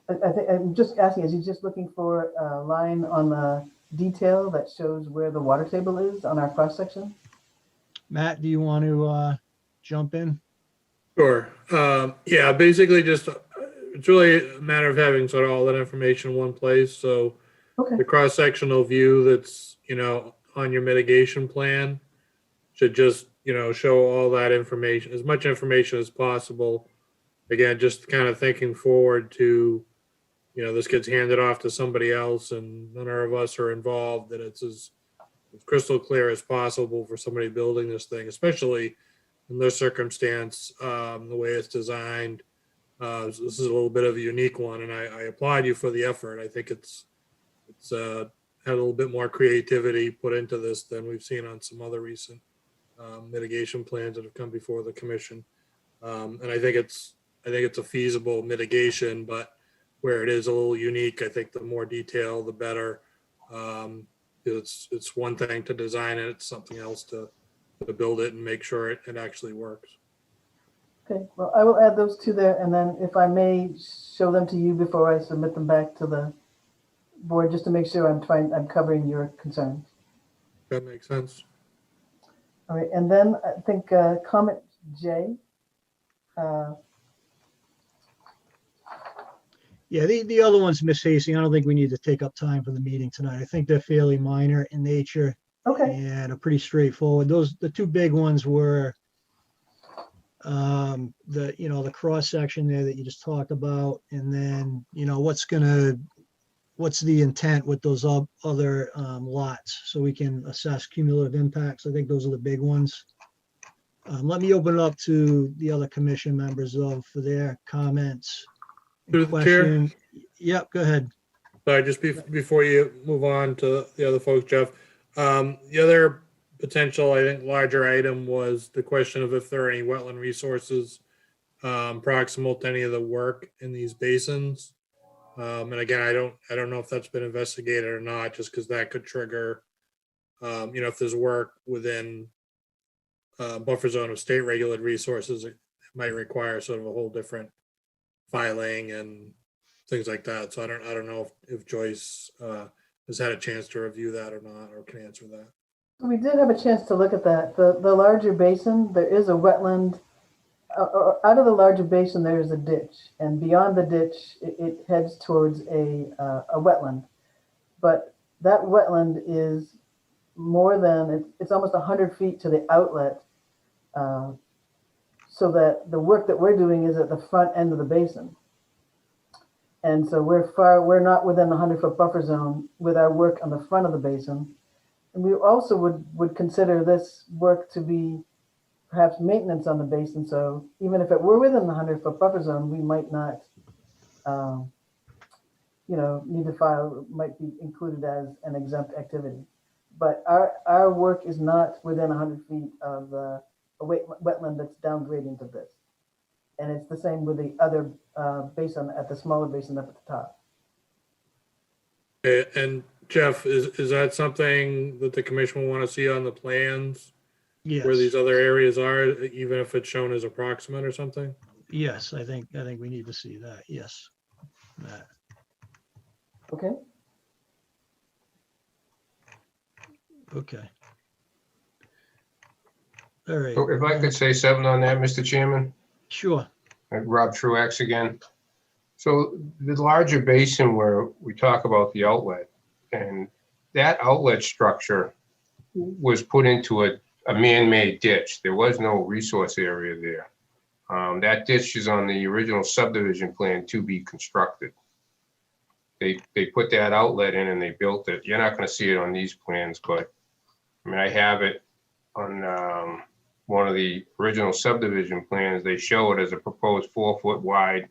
I think I'm just asking: is he just looking for a line on the detail that shows where the water table is on our cross section? Matt, do you want to jump in? Sure. Yeah, basically just, it's really a matter of having sort of all that information in one place. So Okay. the cross-sectional view that's, on your mitigation plan should just, show all that information, as much information as possible. Again, just kind of thinking forward to, this gets handed off to somebody else and none of us are involved, that it's as crystal clear as possible for somebody building this thing, especially in this circumstance, the way it's designed. This is a little bit of a unique one, and I applaud you for the effort. I think it's had a little bit more creativity put into this than we've seen on some other recent mitigation plans that have come before the commission. And I think it's a feasible mitigation, but where it is a little unique, I think the more detail, the better. It's one thing to design it, it's something else to build it and make sure it actually works. Okay, well, I will add those two there, and then if I may show them to you before I submit them back to the board, just to make sure I'm covering your concerns. That makes sense. All right, and then I think comment J. Yeah, the other ones, Miss Hasty, I don't think we need to take up time for the meeting tonight. I think they're fairly minor in nature Okay, and are pretty straightforward. The two big ones were the cross section there that you just talked about, and then, what's the intent with those other lots, so we can assess cumulative impacts. I think those are the big ones. Let me open it up to the other commission members though for their comments. Through the chair? Question. Yep, go ahead. Sorry, just before you move on to the other folks, Jeff, the other potential, I think, larger item was the question of if there are any wetland resources proximal to any of the work in these basins. And again, I don't know if that's been investigated or not, just because that could trigger, if there's work within buffer zone of state regulated resources, it might require sort of a whole different filing and things like that. So I don't know if Joyce has had a chance to review that or not, or can answer that. we did have a chance to look at that. The larger basin, there is a wetland. Out of the larger basin, there is a ditch, and beyond the ditch, it heads towards a wetland. But that wetland is more than, it's almost 100 feet to the outlet, so that the work that we're doing is at the front end of the basin. And so we're not within the 100-foot buffer zone with our work on the front of the basin. And we also would consider this work to be perhaps maintenance on the basin. So even if it were within the 100-foot buffer zone, we might not, need to file, might be included as an exempt activity. But our work is not within 100 feet of a wetland that's downgrading to this. And it's the same with the other basin, at the smaller basin up at the top. Okay, and Jeff, is that something that the commission will want to see on the plans? Yes. Where these other areas are, even if it's shown as approximate or something? Yes, I think we need to see that. Yes. Matt. Okay. Okay. All right. So if I could say something on that, Mr. Chairman, Sure. Rob Truax again. So the larger basin where we talk about the outlet, and that outlet structure was put into a man-made ditch. There was no resource area there. That ditch is on the original subdivision plan to be constructed. They put that outlet in and they built it. You're not going to see it on these plans, but I mean, I have it on one of the original subdivision plans. They show it as a proposed 4-foot wide,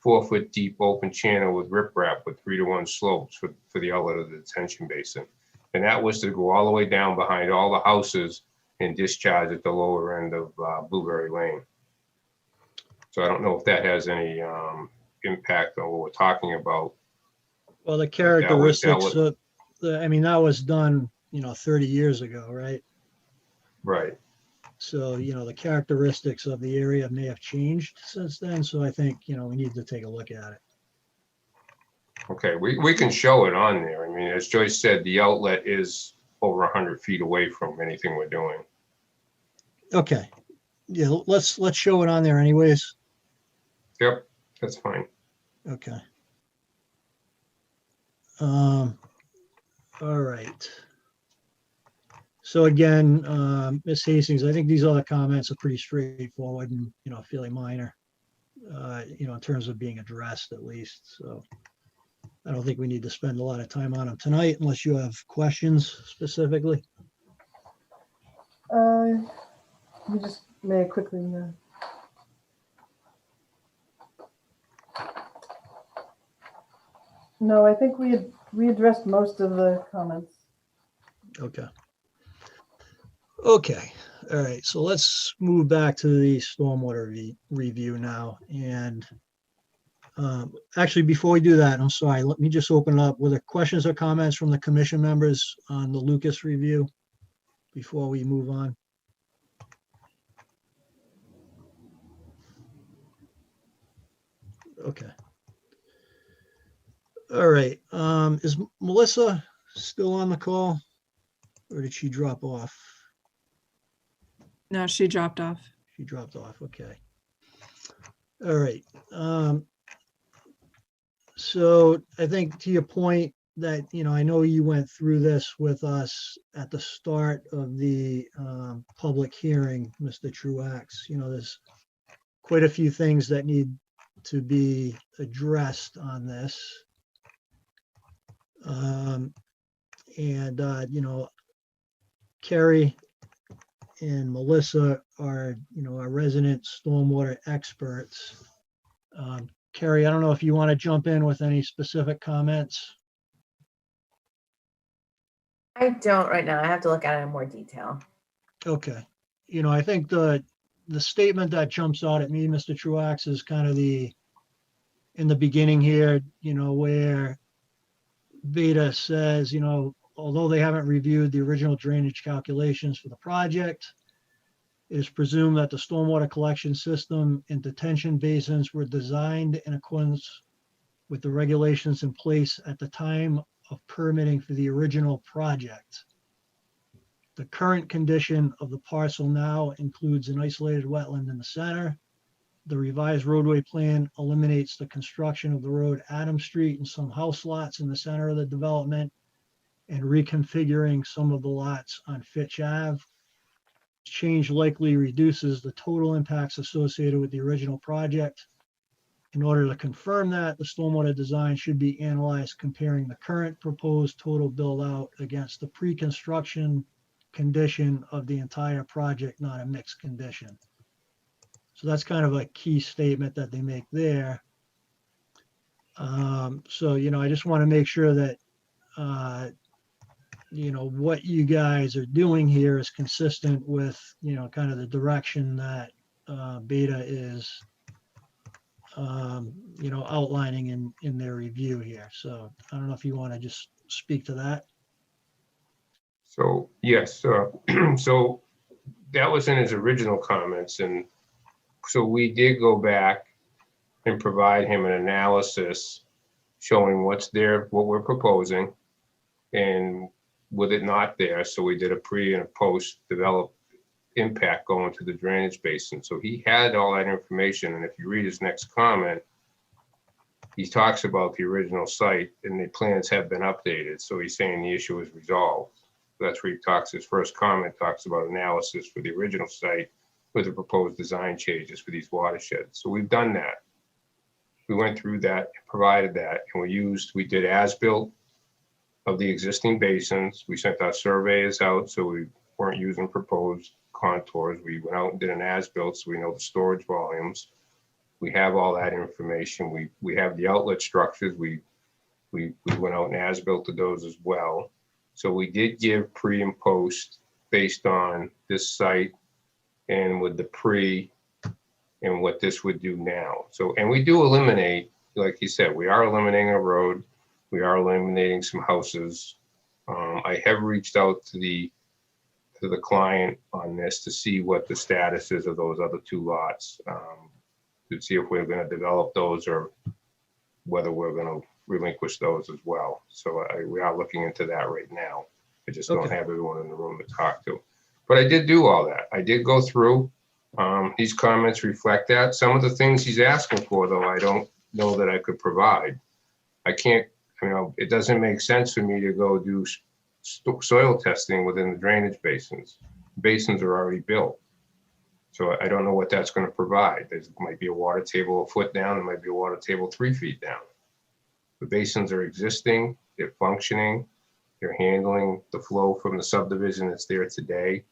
4-foot deep open channel with riprap with 3-to-1 slopes for the outlet of the detention basin. And that was to go all the way down behind all the houses and discharge at the lower end of Blueberry Lane. So I don't know if that has any impact on what we're talking about. Well, the characteristics of I mean, that was done, 30 years ago, right? Right. So, the characteristics of the area may have changed since then. So I think, we need to take a look at it. Okay, we can show it on there. I mean, as Joyce said, the outlet is over 100 feet away from anything we're doing. Okay. Yeah, let's show it on there anyways. Yep, that's fine. Okay. All right. So again, Ms. Hastings, I think these other comments are pretty straightforward and, fairly minor, in terms of being addressed at least. So I don't think we need to spend a lot of time on them tonight unless you have questions specifically. You just may I quickly. No, I think we addressed most of the comments. Okay. Okay. All right. So let's move back to the stormwater review now. And actually, before we do that, I'm sorry, let me just open it up. Were there questions or comments from the commission members on the Lucas review before we move on? Okay. All right. Is Melissa still on the call or did she drop off? No, she dropped off. She dropped off. Okay. All right. So I think to your point that, I know you went through this with us at the start of the public hearing, Mr. Truax. There's quite a few things that need to be addressed on this. Carrie and Melissa are, our resident stormwater experts. Carrie, I don't know if you want to jump in with any specific comments. I don't right now. I have to look at it in more detail. Okay. I think the statement that jumps out at me, Mr. Truax, is kind of in the beginning here, where Beta says, although they haven't reviewed the original drainage calculations for the project, it is presumed that the stormwater collection system and detention basins were designed in accordance with the regulations in place at the time of permitting for the original project. The current condition of the parcel now includes an isolated wetland in the center. The revised roadway plan eliminates the construction of the road Adam Street and some house lots in the center of the development and reconfiguring some of the lots on Fitch Ave. Change likely reduces the total impacts associated with the original project. In order to confirm that, the stormwater design should be analyzed comparing the current proposed total build out against the pre-construction condition of the entire project, not a mixed condition. So that's kind of a key statement that they make there. So, I just want to make sure that, what you guys are doing here is consistent with, kind of the direction that Beta is, outlining in their review here. So I don't know if you want to just speak to that. So, yes, so that was in his original comments. And so we did go back and provide him an analysis showing what's there, what we're proposing, and with it not there. So we did a pre and a post developed impact going to the drainage basin. So he had all that information. And if you read his next comment, he talks about the original site and the plans have been updated. So he's saying the issue is resolved. That's where he talks, his first comment talks about analysis for the original site with the proposed design changes for these watersheds. So we've done that. We went through that, provided that, and we did as-built of the existing basins. We sent our surveyors out, so we weren't using proposed contours. We went out and did an as-built, so we know the storage volumes. We have all that information. We have the outlet structures. We went out and as-built those as well. So we did give pre and post based on this site and with the pre and what this would do now. So, and we do eliminate, like you said, we are eliminating a road. We are eliminating some houses. I have reached out to the client on this to see what the status is of those other 2 lots, to see if we're going to develop those or whether we're going to relinquish those as well. So we are looking into that right now. I just don't have everyone in the room to talk to. But I did do all that. I did go through. These comments reflect that. Some of the things he's asking for, though, I don't know that I could provide. I can't, it doesn't make sense for me to go do soil testing within the drainage basins. Basins are already built. So I don't know what that's going to provide. There might be a water table a foot down. There might be a water table 3 feet down. The basins are existing. They're functioning. They're handling the flow from the subdivision that's there today.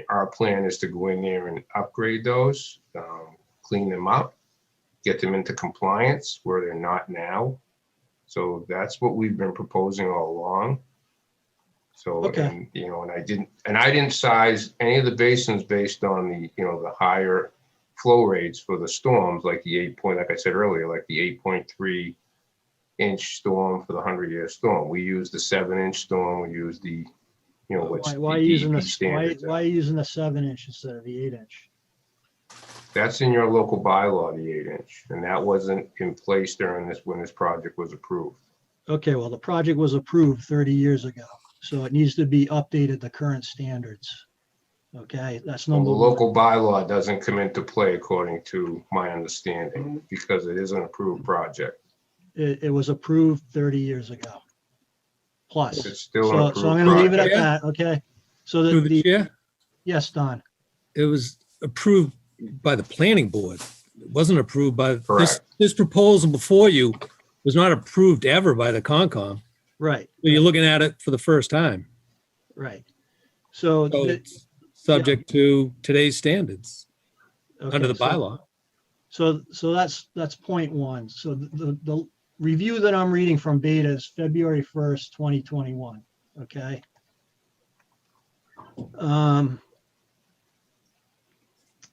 Our plan is to go in there and upgrade those, clean them up, get them into compliance where they're not now. So that's what we've been proposing all along. So, and, and I didn't size any of the basins based on the, the higher flow rates for the storms, like the like I said earlier, like the 8.3 inch storm for the 100-year storm. We used the 7-inch storm. We used the, why are you using the 7-inch instead of the 8-inch? That's in your local bylaw, the 8-inch, and that wasn't in place during when this project was approved. Okay, well, the project was approved 30 years ago, so it needs to be updated to current standards. Okay, that's Well, number the one. local bylaw doesn't come into play according to my understanding because it is an approved project. It was approved 30 years ago. Plus. It's still an approved So I'm going to leave it at project. that, okay? So Through the chair, yes, Don. it was approved by the planning board. It wasn't approved by, Correct. this proposal before you was not approved ever by the Concom. Right, So you're looking at it for the first time. right. So, So it's subject to today's standards under the bylaw. So that's point one. So the review that I'm reading from Beta is February 1st, 2021, okay?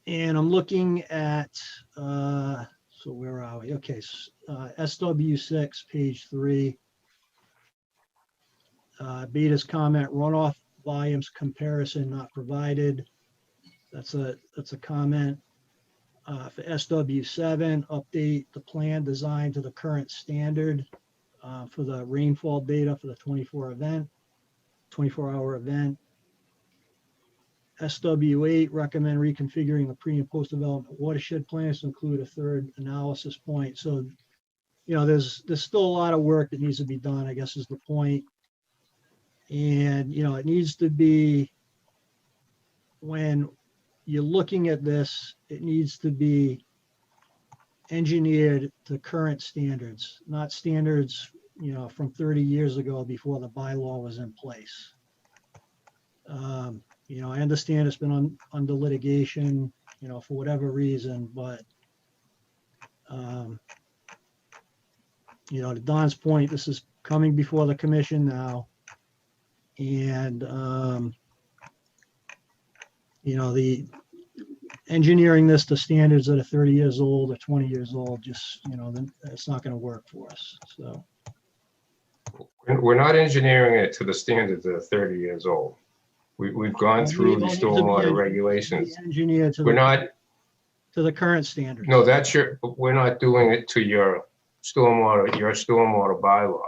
And I'm looking at, so where are we? Okay, SW6, page 3. Beta's comment, runoff volumes comparison not provided. That's a comment. For SW7, update the plan design to the current standard for the rainfall data for the 24-hour event. SW8, recommend reconfiguring the pre and post development watershed plans to include a third analysis point. So, there's still a lot of work that needs to be done, I guess is the point. And, it needs to be, when you're looking at this, it needs to be engineered to current standards, not standards, from 30 years ago before the bylaw was in place. I understand it's been under litigation, for whatever reason, but, to Don's point, this is coming before the commission now. And, the engineering this to standards that are 30 years old or 20 years old, just, then it's not going to work for us. So We're not engineering it to the standards that are 30 years old. We've gone through the stormwater regulations. Engineered to We're not, to the current standards. no, we're not doing it to your stormwater bylaw.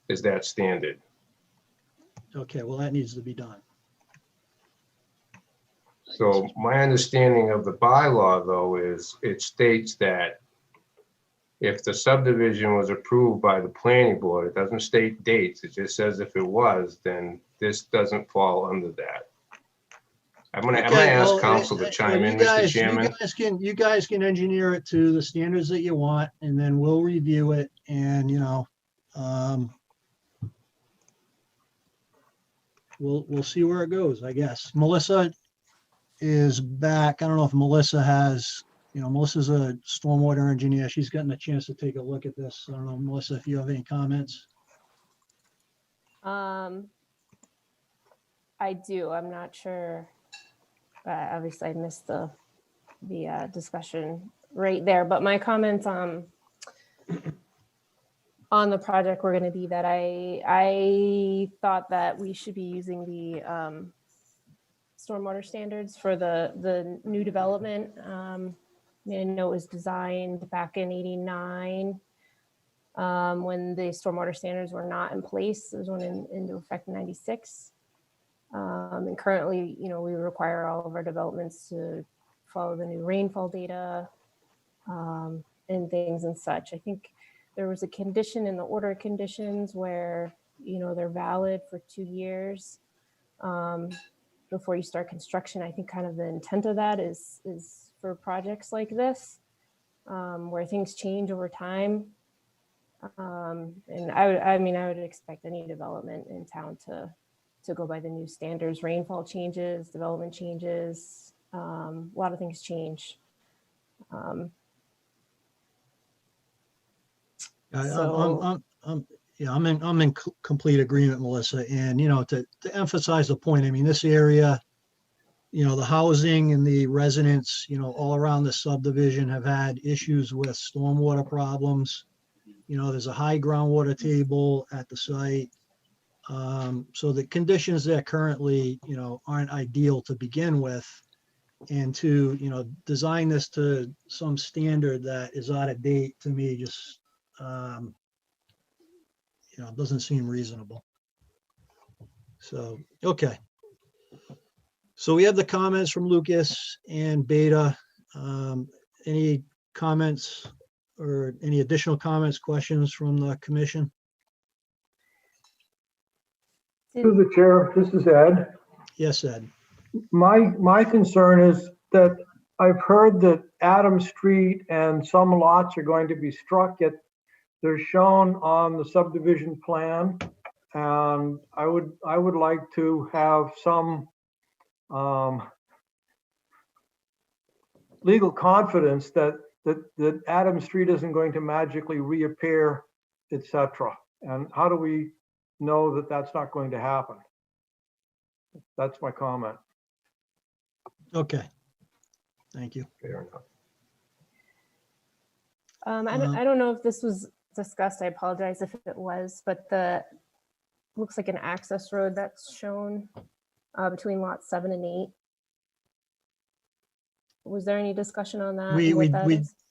Is that standard? Okay, well, that needs to be done. So my understanding of the bylaw, though, is it states that if the subdivision was approved by the planning board, it doesn't state dates, it just says if it was, then this doesn't fall under that. I'm gonna Okay, ask well, council to chime you in, Mr. guys- Chairman. You guys can engineer it to the standards that you want, and then we'll review it, and, we'll see where it goes, I guess. Melissa is back. I don't know if Melissa has, Melissa's a stormwater engineer. She's gotten a chance to take a look at this. I don't know, Melissa, if you have any comments. I do. I'm not sure. Obviously, I missed the discussion right there. But my comments on the project were going to be that I thought that we should be using the stormwater standards for the new development. I know it was designed back in '89 when the stormwater standards were not in place. Those went into effect in '96. And currently, we require all of our developments to follow the new rainfall data and things and such. I think there was a condition in the order conditions where, they're valid for 2 years before you start construction. I think kind of the intent of that is for projects like this, where things change over time. And I would expect any development in town to go by the new standards. Rainfall changes, development changes, a lot of things change. I'm in complete agreement, Melissa. And, to emphasize the point, this area, the housing and the residents, all around the subdivision have had issues with stormwater problems. There's a high groundwater table at the site. So the conditions there currently, aren't ideal to begin with. And to, design this to some standard that is out of date, to me, just, doesn't seem reasonable. So, okay. So we have the comments from Lucas and Beta. Any comments or any additional comments, questions from the commission? Through the chair, this is Ed. Yes, Ed. My concern is that I've heard that Adams Street and some lots are going to be struck, yet they're shown on the subdivision plan. And I would like to have some legal confidence that Adams Street isn't going to magically reappear, etc. And how do we know that that's not going to happen? That's my comment. Okay. Thank you. Fair enough. I don't know if this was discussed. I apologize if it was, but looks like an access road that's shown between lots 7 and 8. Was there any discussion on that?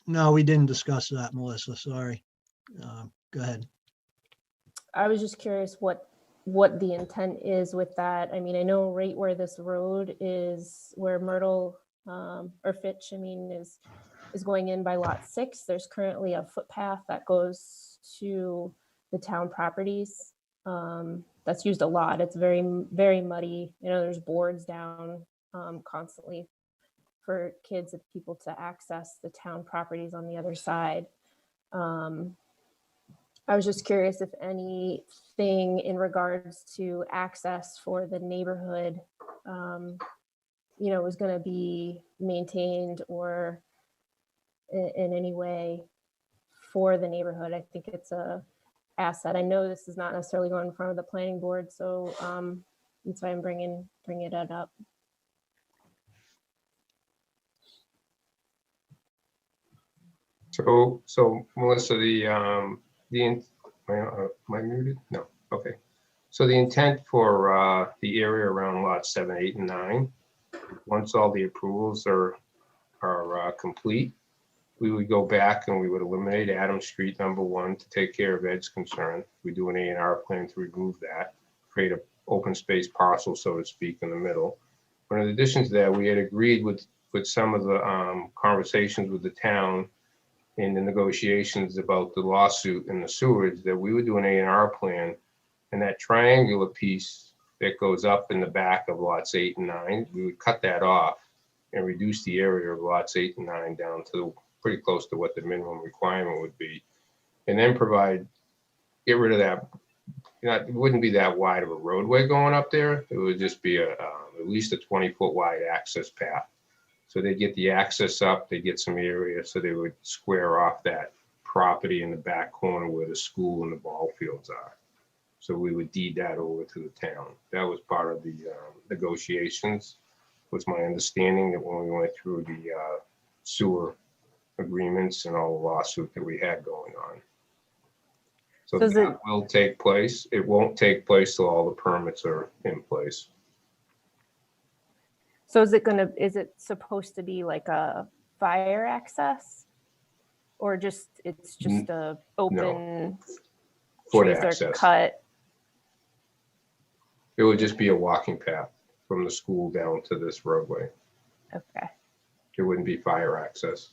No, we didn't discuss that, Melissa. Sorry. Go ahead. I was just curious what the intent is with that. I know right where this road is, where Myrtle or Fitch, is going in by lot 6. There's currently a footpath that goes to the town properties. That's used a lot. It's very, very muddy. There's boards down constantly for kids and people to access the town properties on the other side. I was just curious if anything in regards to access for the neighborhood, was going to be maintained or in any way for the neighborhood. I think it's a asset. I know this is not necessarily going in front of the planning board, so that's why I'm bringing it up. So Melissa, am I muted? No. Okay. So the intent for the area around lots 7, 8, and 9, once all the approvals are complete, we would go back and we would eliminate Adams Street #1 to take care of Ed's concern. We do an A&R plan to remove that, create an open space parcel, so to speak, in the middle. But in addition to that, we had agreed with some of the conversations with the town in the negotiations about the lawsuit and the sewage, that we would do an A&R plan, and that triangular piece that goes up in the back of lots 8 and 9, we would cut that off and reduce the area of lots 8 and 9 down to pretty close to what the minimum requirement would be. And then get rid of that. It wouldn't be that wide of a roadway going up there. It would just be at least a 20-foot wide access path. So they get the access up, they get some area, so they would square off that property in the back corner where the school and the ball fields are. So we would deed that over to the town. That was part of the negotiations, was my understanding, that when we went through the sewer agreements and all the lawsuit that we had going on. So So is that will take place. It won't take place till all the permits are in place. So is it supposed to be like a fire access? Or it's just a open Foot trees are access. cut? It would just be a walking path from the school down to this roadway. Okay. It wouldn't be fire access.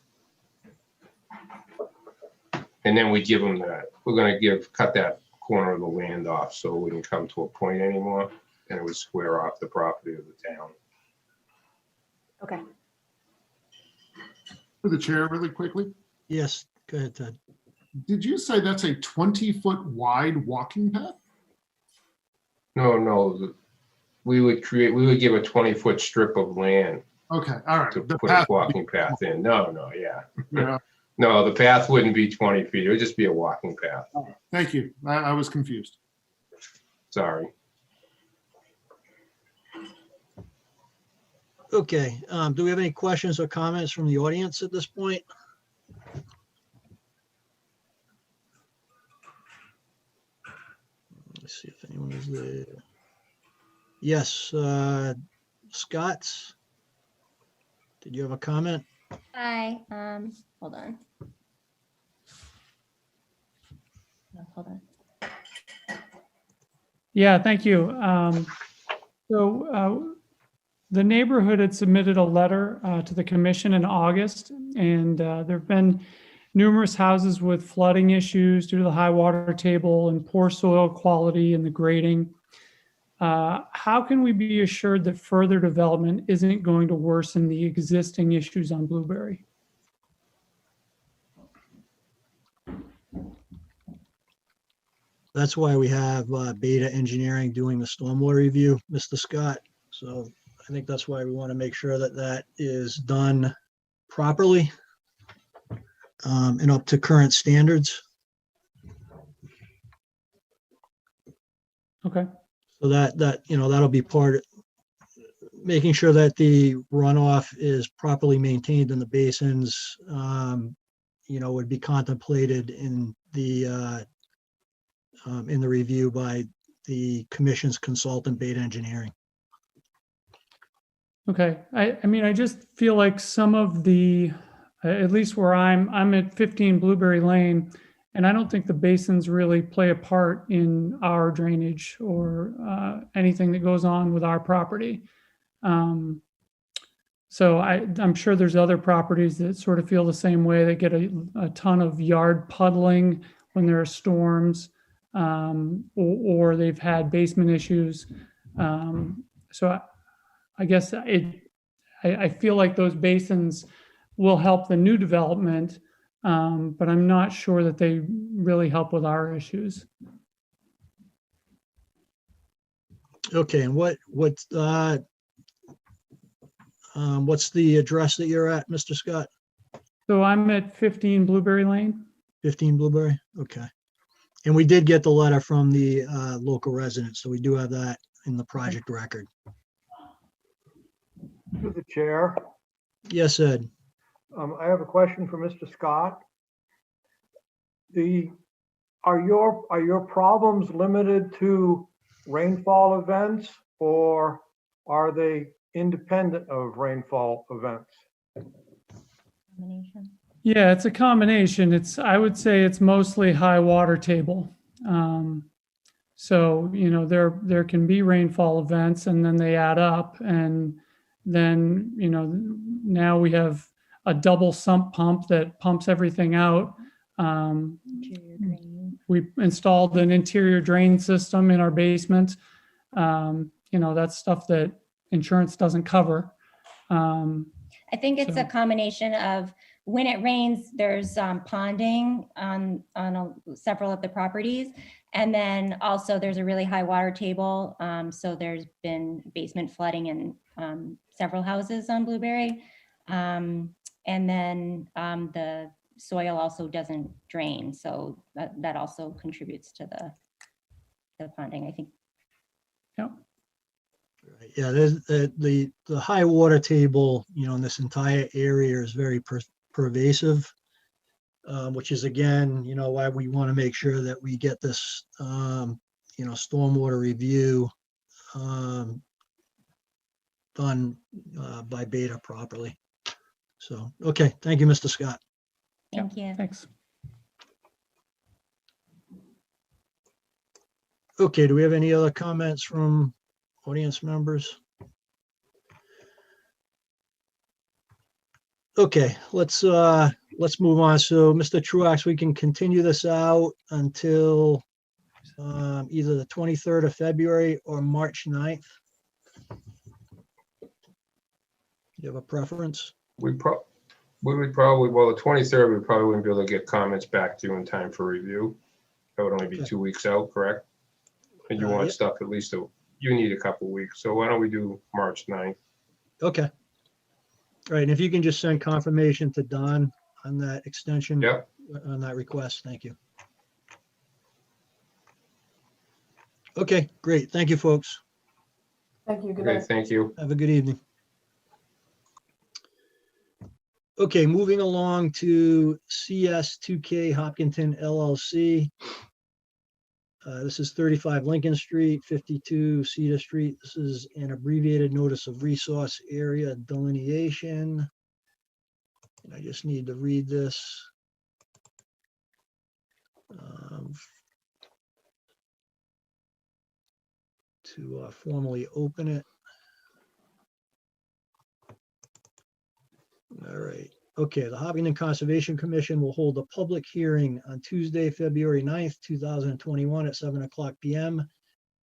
And then we give them that. We're gonna cut that corner of the land off so it wouldn't come to a point anymore, and it would square off the property of the town. Okay. For the chair, really quickly, Yes, go ahead, Ted. did you say that's a 20-foot wide walking path? No, we would give a 20-foot strip of land Okay, all right. to The put a path would walking be- path in. No, yeah. Yeah, No, the path wouldn't be 20 feet. It would just be a walking path. thank you. I was confused. Sorry. Okay, do we have any questions or comments from the audience at this point? Let's see if anyone is there. Yes, Scott, did you have a comment? Hi, hold on. No, hold on. Yeah, thank you. The neighborhood had submitted a letter to the commission in August, and there have been numerous houses with flooding issues due to the high water table and poor soil quality and the grading. How can we be assured that further development isn't going to worsen the existing issues on Blueberry? That's why we have Beta Engineering doing the stormwater review, Mr. Scott. So I think that's why we want to make sure that that is done properly and up to current standards. Okay. So that'll be making sure that the runoff is properly maintained in the basins, would be contemplated in the review by the commission's consultant, Beta Engineering. Okay, I mean, I just feel like some of the, at least where I'm at 15 Blueberry Lane, and I don't think the basins really play a part in our drainage or anything that goes on with our property. So I'm sure there's other properties that sort of feel the same way. They get a ton of yard puddling when there are storms, or they've had basement issues. So I guess I feel like those basins will help the new development, but I'm not sure that they really help with our issues. Okay, and what's the address that you're at, Mr. Scott? So I'm at 15 Blueberry Lane. 15 Blueberry? Okay. And we did get the letter from the local residents, so we do have that in the project record. To the chair, Yes, Ed. I have a question for Mr. Scott. Are your problems limited to rainfall events, or are they independent of rainfall events? Combination. Yeah, it's a combination. I would say it's mostly high water table. So, there can be rainfall events and then they add up, and then, now we have a double sump pump that pumps everything out. Interior drain. We installed an interior drain system in our basement. That's stuff that insurance doesn't cover. I think it's So- a combination of when it rains, there's ponding on several of the properties. And then also there's a really high water table. So there's been basement flooding in several houses on Blueberry. And then the soil also doesn't drain. So that also contributes to the ponding, I think. Yep. Yeah, there's the high water table, in this entire area is very pervasive, which is again, why we want to make sure that we get this, stormwater review done by Beta properly. So, okay, thank you, Mr. Scott. Thank you. Thanks. Okay, do we have any other comments from audience members? Okay, let's move on. So, Mr. Truax, we can continue this out until either the 23rd of February or March 9th. You have a preference? We would probably, well, the 23rd, we probably wouldn't be able to get comments back to you in time for review. That would only be Okay. 2 weeks out, correct? And you want Yeah. stuff at least, you need a couple weeks. So why don't we do March 9th? Okay. All right, and if you can just send confirmation to Don on that extension. Yep. On that request, thank you. Okay, great. Thank you, folks. Thank you. Good Okay, night. thank you. Have a good evening. Okay, moving along to CS2K Hopkinton LLC. This is 35 Lincoln Street, 52 Cedar Street. This is an abbreviated notice of resource area delineation. And I just need to read this. To formally open it. All right. Okay, the Hopkinton Conservation Commission will hold a public hearing on Tuesday, February 9th, 2021 at 7:00 p.m.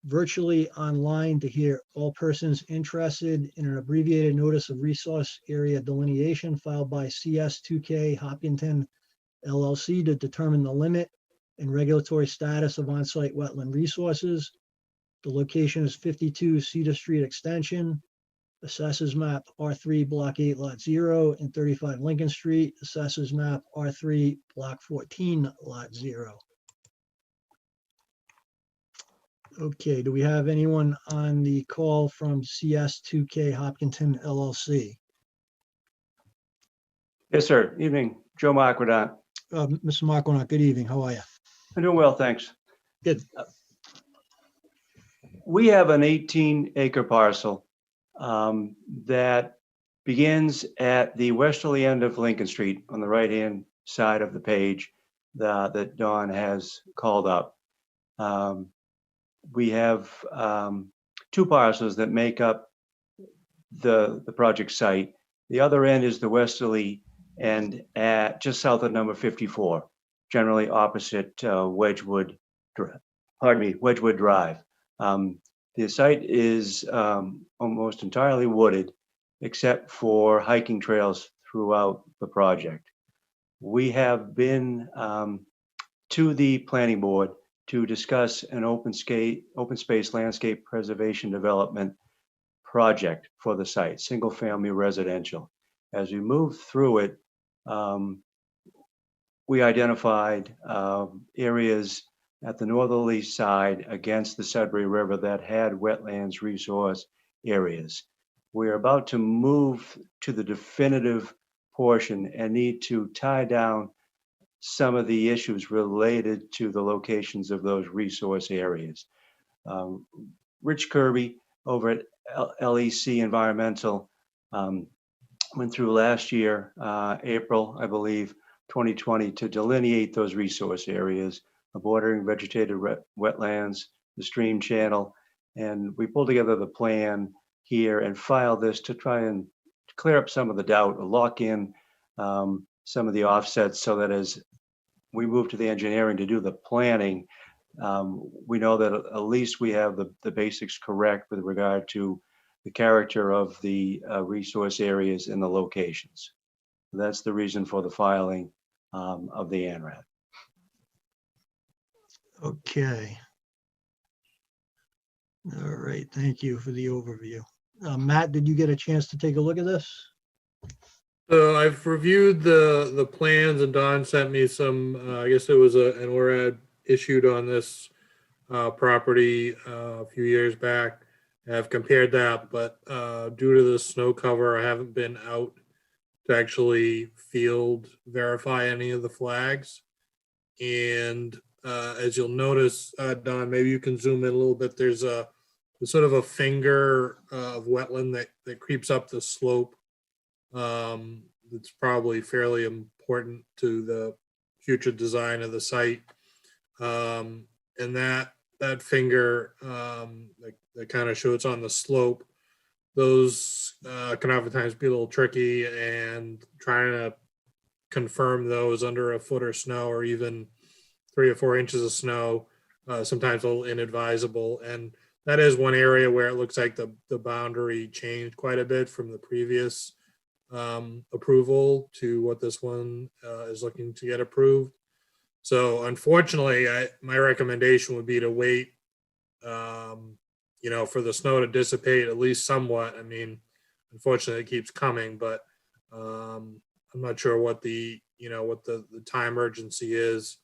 virtually online to hear all persons interested in an abbreviated notice of resource area delineation filed by CS2K Hopkinton LLC to determine the limit and regulatory status of on-site wetland resources. The location is 52 Cedar Street Extension. Assessors map R3 Block 8 Lot 0 and 35 Lincoln Street. Assessors map R3 Block 14 Lot 0. Okay, do we have anyone on the call from CS2K Hopkinton LLC? Yes, sir. Evening. Joe Marquardt. Mr. Marquardt, good evening. How are you? I'm doing well, thanks. Good. We have an 18-acre parcel that begins at the westerly end of Lincoln Street on the right-hand side of the page that Dawn has called up. We have two parcels that make up the project site. The other end is the westerly end at just south of number 54, generally opposite Wedgwood Drive. The site is almost entirely wooded, except for hiking trails throughout the project. We have been to the planning board to discuss an open space landscape preservation development project for the site, single family residential. As we moved through it, we identified areas at the northerly side against the Sudbury River that had wetlands resource areas. We're about to move to the definitive portion and need to tie down some of the issues related to the locations of those resource areas. Rich Kirby over at LEC Environmental went through last year, April, I believe, 2020, to delineate those resource areas, the bordering vegetated wetlands, the stream channel, and we pulled together the plan here and filed this to try and clear up some of the doubt, lock in some of the offsets so that as we move to the engineering to do the planning, we know that at least we have the basics correct with regard to the character of the resource areas and the locations. That's the reason for the filing of the ANRAD. Okay. All right, thank you for the overview. Matt, did you get a chance to take a look at this? So I've reviewed the plans, and Don sent me some, I guess it was an ORAD issued on this property a few years back. I've compared that, but due to the snow cover, I haven't been out to actually field verify any of the flags. And as you'll notice, Don, maybe you can zoom in a little bit. There's sort of a finger of wetland that creeps up the slope. It's probably fairly important to the future design of the site. And that finger that kind of shows on the slope, those can oftentimes be a little tricky, and trying to confirm those under a foot of snow or even 3 or 4 inches of snow, sometimes a little inadvisable. And that is one area where it looks like the boundary changed quite a bit from the previous approval to what this one is looking to get approved. So unfortunately, my recommendation would be to wait, for the snow to dissipate at least somewhat. I mean, unfortunately, it keeps coming, but I'm not sure what the time urgency is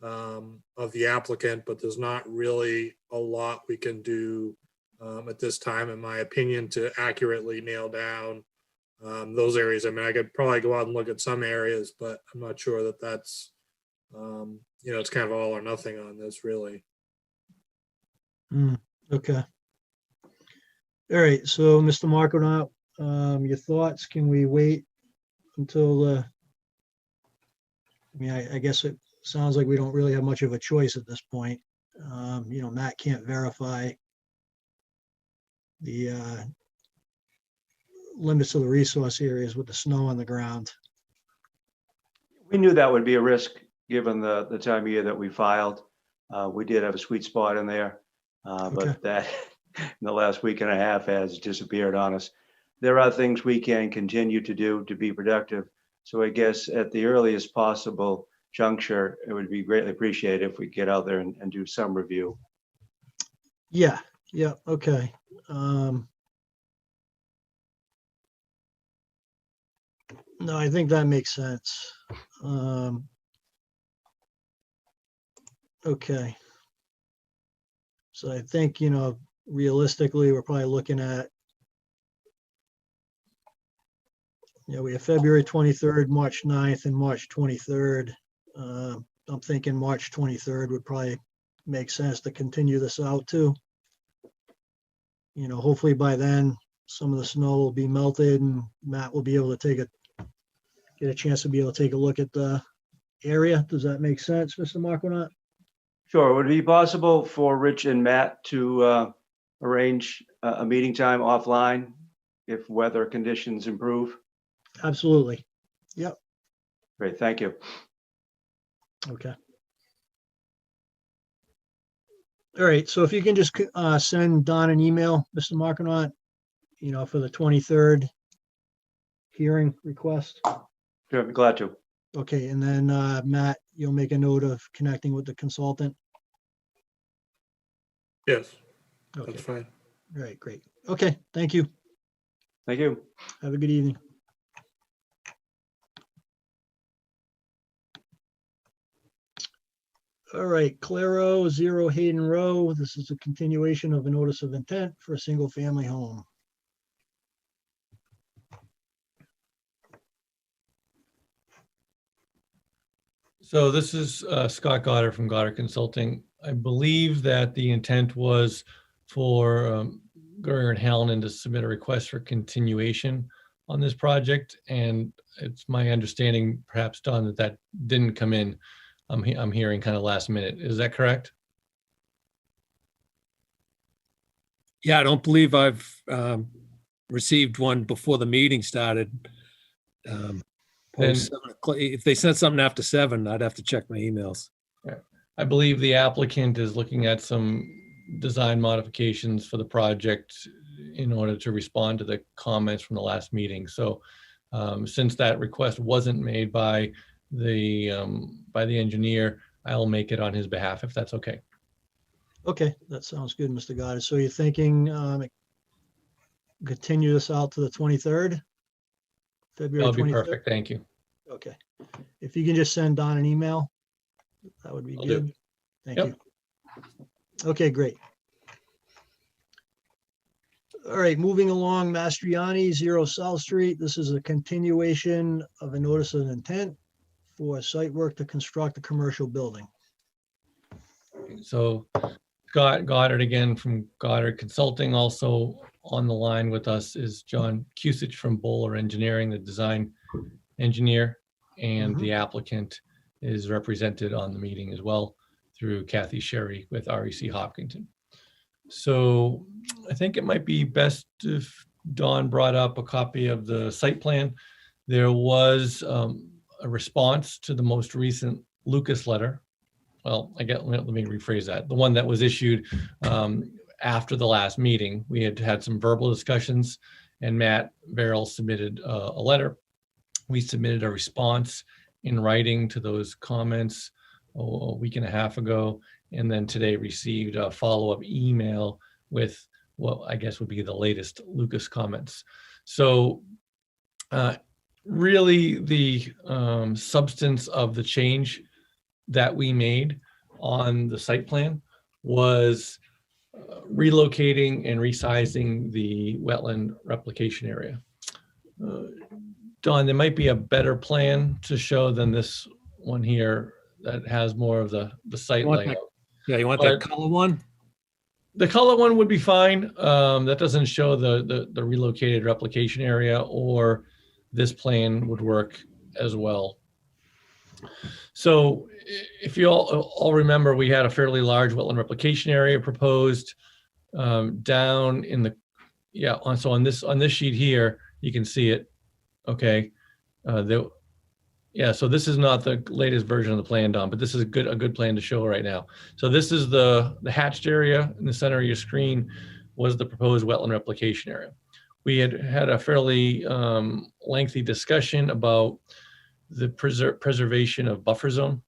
of the applicant, but there's not really a lot we can do at this time, in my opinion, to accurately nail down those areas. I mean, I could probably go out and look at some areas, but I'm not sure that that's, it's kind of all or nothing on this, really. Okay. All right, so Mr. Markonaut, your thoughts? Can we wait until I guess it sounds like we don't really have much of a choice at this point. Matt can't verify the limits of the resource areas with the snow on the ground. We knew that would be a risk given the time of year that we filed. We did have a sweet spot in there, but that in the last week and a half has disappeared on us. There are things we can continue to do to be productive. So I guess at the earliest possible juncture, it would be greatly appreciated if we get out there and do some review. Yeah, okay. No, I think that makes sense. Okay. So I think, realistically, we're probably looking at, we have February 23rd, March 9th, and March 23rd. I'm thinking March 23rd would probably make sense to continue this out to. Hopefully by then, some of the snow will be melted and Matt will be able to get a chance to be able to take a look at the area. Does that make sense, Mr. Markonaut? Sure. Would it be possible for Rich and Matt to arrange a meeting time offline if weather conditions improve? Absolutely. Yep. Great. Thank you. Okay. All right. So if you can just send Don an email, Mr. Markonaut, for the 23rd hearing request. Sure, I'd be glad to. Okay. And then Matt, you'll make a note of connecting with the consultant. Yes, Okay. that's fine. All right. Great. Okay. Thank you. Thank you. Have a good evening. All right, Claro, 0 Hayden Row. This is a continuation of a notice of intent for a single family home. So this is Scott Goddard from Goddard Consulting. I believe that the intent was for Guringer and Hallinan to submit a request for continuation on this project. And it's my understanding, perhaps Don, that didn't come in. I'm hearing kind of last minute. Is that correct? Yeah, I don't believe I've received one before the meeting started. Post 7 o'clock. If they sent something after 7, I'd have to check my emails. I believe the applicant is looking at some design modifications for the project in order to respond to the comments from the last meeting. So since that request wasn't made by the engineer, I'll make it on his behalf if that's okay. Okay, that sounds good, Mr. Goddard. So you're thinking continue this out to the 23rd? February That'll be 23rd? perfect. Thank you. Okay. If you can just send Don an email, that would be Will do. good. Thank Yep. you. Okay, great. All right, moving along, Mastriani, 0 South Street. This is a continuation of a notice of intent for site work to construct a commercial building. So Scott Goddard again from Goddard Consulting. Also on the line with us is John Cusich from Bowler Engineering, the design engineer, and the applicant is represented on the meeting as well through Kathy Sherry with REC Hopkinton. So I think it might be best if Don brought up a copy of the site plan. There was a response to the most recent Lucas letter. Well, let me rephrase that. The one that was issued after the last meeting. We had some verbal discussions and Matt Verrill submitted a letter. We submitted a response in writing to those comments a week and a half ago, and then today received a follow-up email with what I guess would be the latest Lucas comments. So really the substance of the change that we made on the site plan was relocating and resizing the wetland replication area. Don, there might be a better plan to show than this one here that has more of the site layout. Yeah, you want that color one? The color one would be fine. That doesn't show the relocated replication area, or this plan would work as well. So if you all remember, we had a fairly large wetland replication area proposed down in the, so on this sheet here, you can see it. Okay. So this is not the latest version of the plan, Don, but this is a good plan to show right now. So this is the hatched area in the center of your screen was the proposed wetland replication area. We had a fairly lengthy discussion about the preservation of buffer zone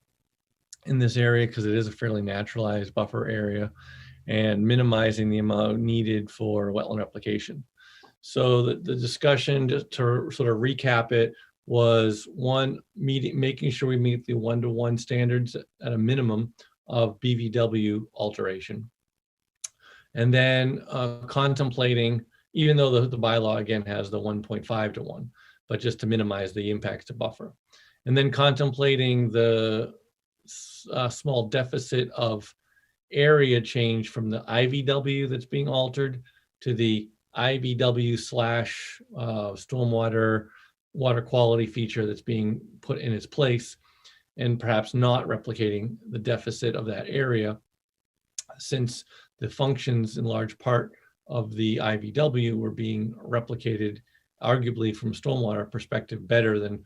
in this area because it is a fairly naturalized buffer area, and minimizing the amount needed for wetland replication. So the discussion, just to sort of recap it, was one, making sure we meet the 1-to-1 standards at a minimum of BVW alteration. And then contemplating, even though the bylaw again has the 1.5-to-1, but just to minimize the impacts to buffer. And then contemplating the small deficit of area change from the IVW that's being altered to the IVW / stormwater water quality feature that's being put in its place, and perhaps not replicating the deficit of that area, since the functions in large part of the IVW were being replicated arguably from stormwater perspective better than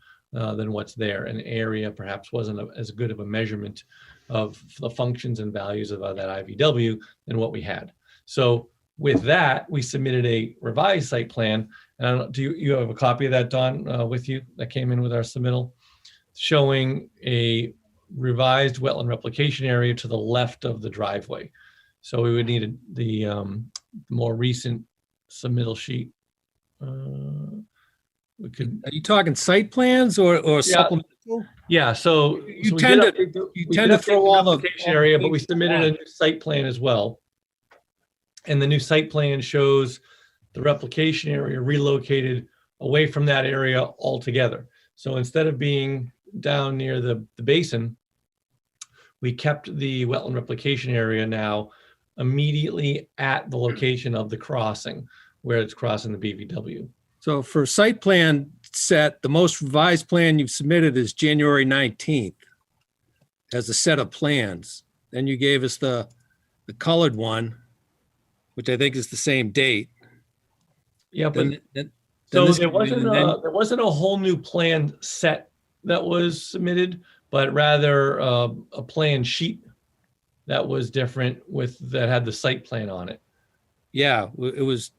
what's there. An area perhaps wasn't as good of a measurement of the functions and values of that IVW than what we had. So with that, we submitted a revised site plan. And I don't, do you have a copy of that, Don, with you that came in with our submittal, showing a revised wetland replication area to the left of the driveway. So we would need the more recent submittal sheet. We could. Are you talking site plans or supplemental? Yeah. So you tend to throw all the replication area, but we submitted a new site plan as well. And the new site plan shows the replication area relocated away from that area altogether. So instead of being down near the basin, we kept the wetland replication area now immediately at the location of the crossing where it's crossing the BVW. So for site plan set, the most revised plan you've submitted is January 19th as a set of plans. Then you gave us the colored one, which I think is the same date. Yeah, but so there wasn't a whole new plan set that was submitted, but rather a plan sheet that was different that had the site plan on it. Yeah, it was.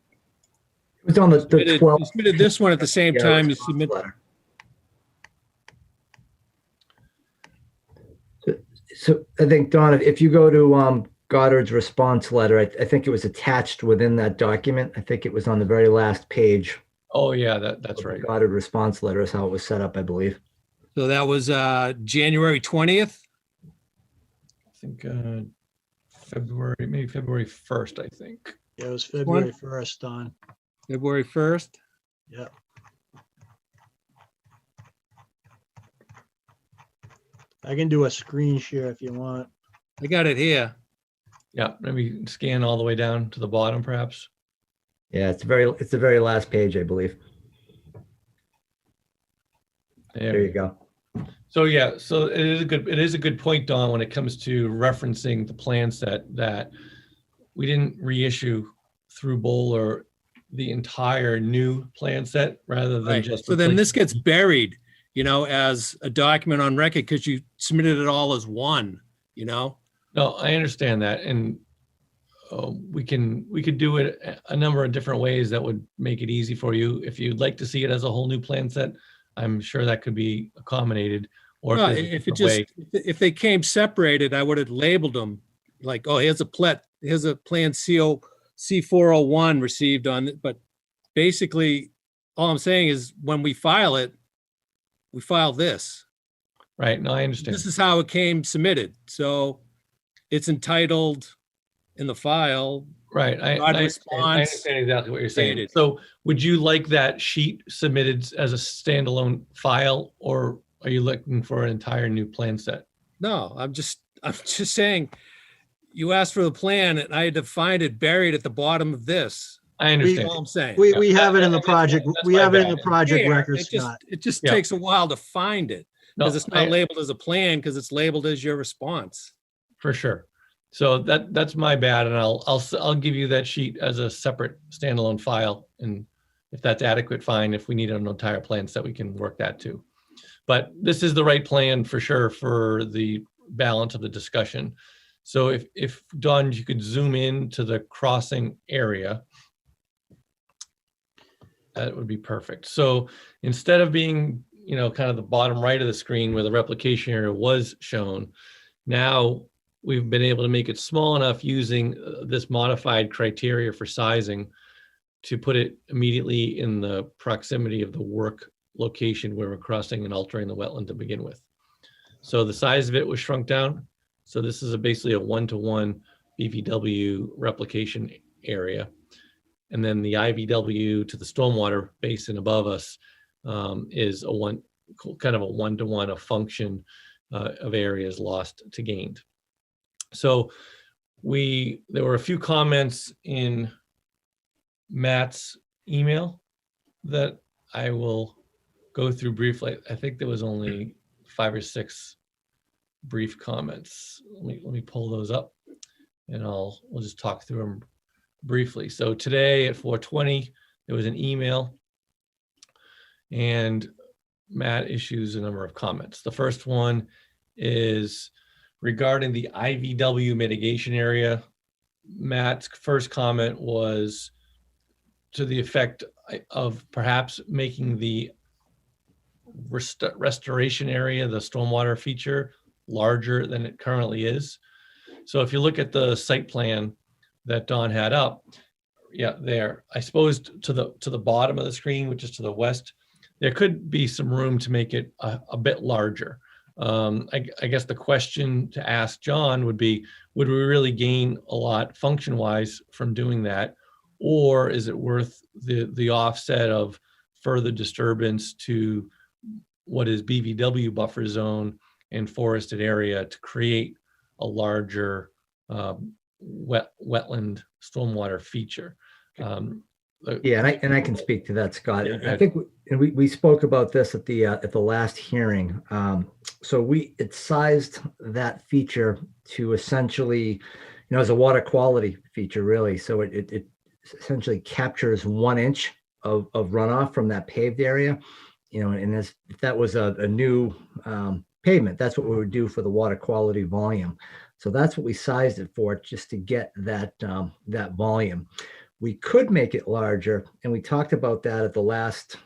It was on the You 12th. submitted this one at the same Yeah, time you response submit. letter. So I think, Don, if you go to Goddard's response letter, I think it was attached within that document. I think it was on the very last page. Oh, yeah, that's of the right. Goddard response letter is how it was set up, I believe. So that was January 20th. I think maybe February 1st, I think. Yeah, it was February 1st, Don. February 1st. Yep. I can do a screen share if you want. I got it here. Yeah, maybe scan all the way down to the bottom, perhaps. Yeah, it's the very last page, I believe. There you go. So yeah, so it is a good point, Don, when it comes to referencing the plan set that we didn't reissue through Bowler the entire new plan set rather than Right. just. So then this gets buried, as a document on record because you submitted it all as one, No, I understand that. And we could do it a number of different ways that would make it easy for you. If you'd like to see it as a whole new plan set, I'm sure that could be accommodated. Or well, if if they came separated, I would have labeled them like, oh, here's a plan C401 received on it. But basically, all I'm saying is when we file it, we file this. Right. No, I understand. This is how it came submitted. So it's entitled in the file. Right. I understand exactly what you're saying. Dated. So would you like that sheet submitted as a standalone file, or are you looking for an entire new plan set? No, I'm just saying, you asked for the plan and I had to find it buried at the bottom of this. I understand. That's all I'm saying. We have it in the project. We have it in the project Here, record, Scott. It just takes a while to find it because it's not labeled as a plan because it's labeled as your response. For sure. So that's my bad, and I'll give you that sheet as a separate standalone file, and if that's adequate, fine. If we need an entire plan set, we can work that too. But this is the right plan for sure for the balance of the discussion. So if Don, you could zoom in to the crossing area, that would be perfect. So instead of being, kind of the bottom right of the screen where the replication area was shown, now we've been able to make it small enough using this modified criteria for sizing to put it immediately in the proximity of the work location where we're crossing and altering the wetland to begin with. So the size of it was shrunk down. So this is basically a 1-to-1 BVW replication area. And then the IVW to the stormwater basin above us is kind of a 1-to-1, a function of areas lost to gained. So there were a few comments in Matt's email that I will go through briefly. I think there was only 5 or 6 brief comments. Let me pull those up and we'll just talk through them briefly. So today at 4:20, there was an email and Matt issues a number of comments. The first one is regarding the IVW mitigation area. Matt's first comment was to the effect of perhaps making the restoration area, the stormwater feature, larger than it currently is. So if you look at the site plan that Don had up, there, I suppose to the bottom of the screen, which is to the west, there could be some room to make it a bit larger. I guess the question to ask John would be, would we really gain a lot function-wise from doing that? Or is it worth the offset of further disturbance to what is BVW buffer zone and forested area to create a larger wetland stormwater feature? Yeah, and I can speak to that, Scott. Yeah, I think we spoke about this at the last hearing. So it sized that feature to essentially, as a water quality feature, really. So it essentially captures 1 inch of runoff from that paved area, And if that was a new pavement, that's what we would do for the water quality volume. So that's what we sized it for, just to get that volume. We could make it larger, and we talked about that at the last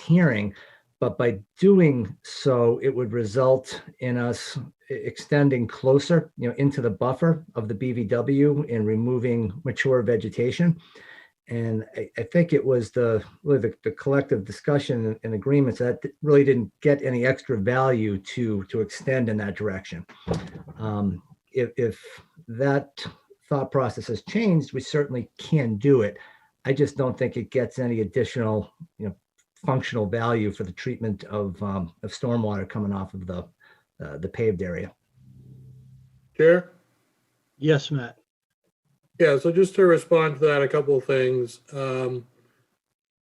hearing. But by doing so, it would result in us extending closer, into the buffer of the BVW and removing mature vegetation. And I think it was the collective discussion and agreements that really didn't get any extra value to extend in that direction. If that thought process has changed, we certainly can do it. I just don't think it gets any additional, functional value for the treatment of stormwater coming off of the paved area. Chair? Yes, Matt. Yeah, so just to respond to that, a couple of things.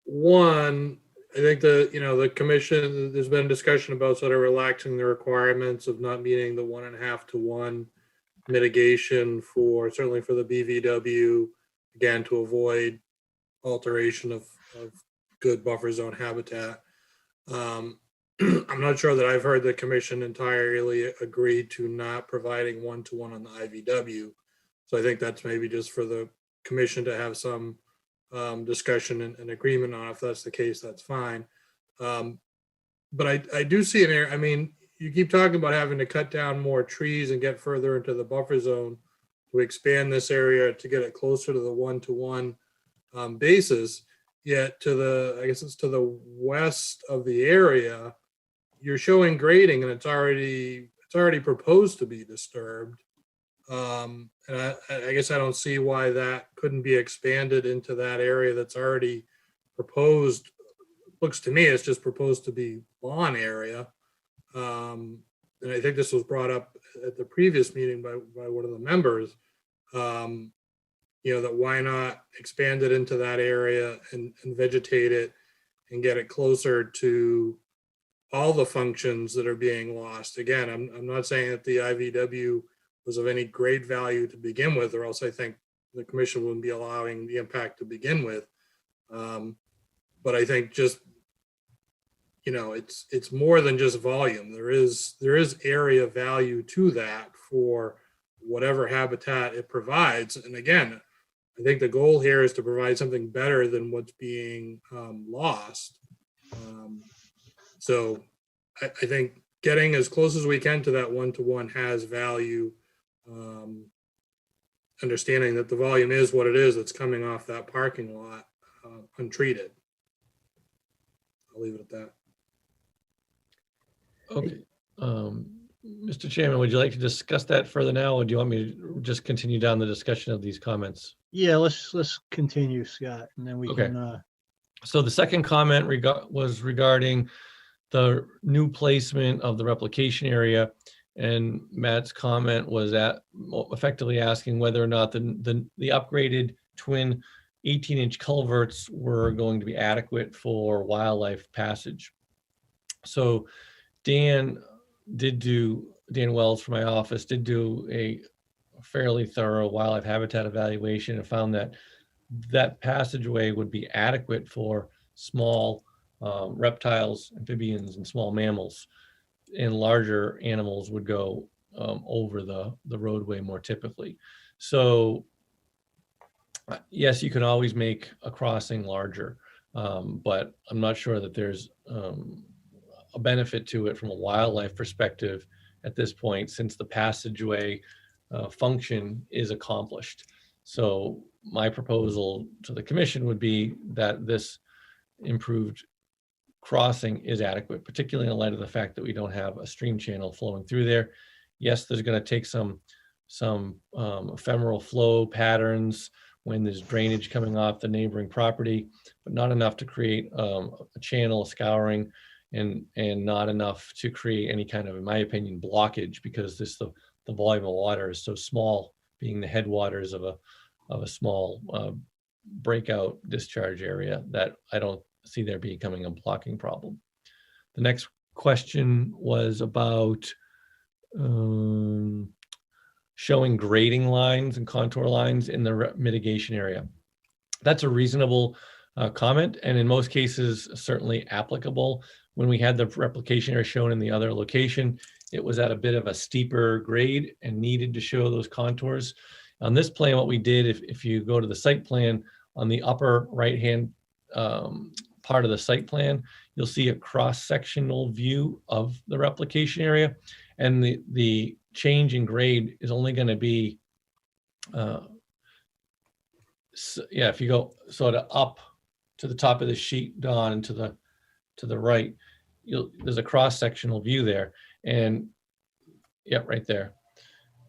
One, I think the commission, there's been discussion about sort of relaxing the requirements of not meeting the 1.5 to 1 mitigation certainly for the BVW, again, to avoid alteration of good buffer zone habitat. I'm not sure that I've heard the commission entirely agree to not providing 1-to-1 on the IVW. So I think that's maybe just for the commission to have some discussion and agreement on. If that's the case, that's fine. But I do see an area. I mean, you keep talking about having to cut down more trees and get further into the buffer zone to expand this area to get it closer to the 1-to-1 basis. Yet I guess it's to the west of the area, you're showing grading, and it's already proposed to be disturbed. And I guess I don't see why that couldn't be expanded into that area that's already proposed. Looks to me it's just proposed to be lawn area. And I think this was brought up at the previous meeting by one of the members. That why not expand it into that area and vegetate it and get it closer to all the functions that are being lost. Again, I'm not saying that the IVW was of any great value to begin with, or else I think the commission wouldn't be allowing the impact to begin with. But I think just, it's more than just volume. There is area value to that for whatever habitat it provides. And again, I think the goal here is to provide something better than what's being lost. So I think getting as close as we can to that 1-to-1 has value. Understanding that the volume is what it is that's coming off that parking lot untreated. I'll leave it at that. Okay. Mr. Chairman, would you like to discuss that further now, or do you want me to just continue down the discussion of these comments? Yeah, let's continue, Scott, and then we Okay. can. So the second comment was regarding the new placement of the replication area, and Matt's comment was effectively asking whether or not the upgraded twin 18-inch culverts were going to be adequate for wildlife passage. So Dan Wells from my office did do a fairly thorough wildlife habitat evaluation and found that passageway would be adequate for small reptiles, amphibians, and small mammals, and larger animals would go over the roadway more typically. So yes, you can always make a crossing larger, but I'm not sure that there's a benefit to it from a wildlife perspective at this point, since the passageway function is accomplished. So my proposal to the commission would be that this improved crossing is adequate, particularly in light of the fact that we don't have a stream channel flowing through there. Yes, there's going to take some ephemeral flow patterns when there's drainage coming off the neighboring property, but not enough to create a channel, a scouring, and not enough to create any kind of, in my opinion, blockage, because the volume of water is so small, being the headwaters of a small breakout discharge area, that I don't see there becoming a blocking problem. The next question was about showing grading lines and contour lines in the mitigation area. That's a reasonable comment, and in most cases, certainly applicable. When we had the replication area shown in the other location, it was at a bit of a steeper grade and needed to show those contours. On this plan, what we did, if you go to the site plan, on the upper right-hand part of the site plan, you'll see a cross-sectional view of the replication area. And the change in grade is only going to be, if you go sort of up to the top of the sheet, Don, and to the right, there's a cross-sectional view there. And right there.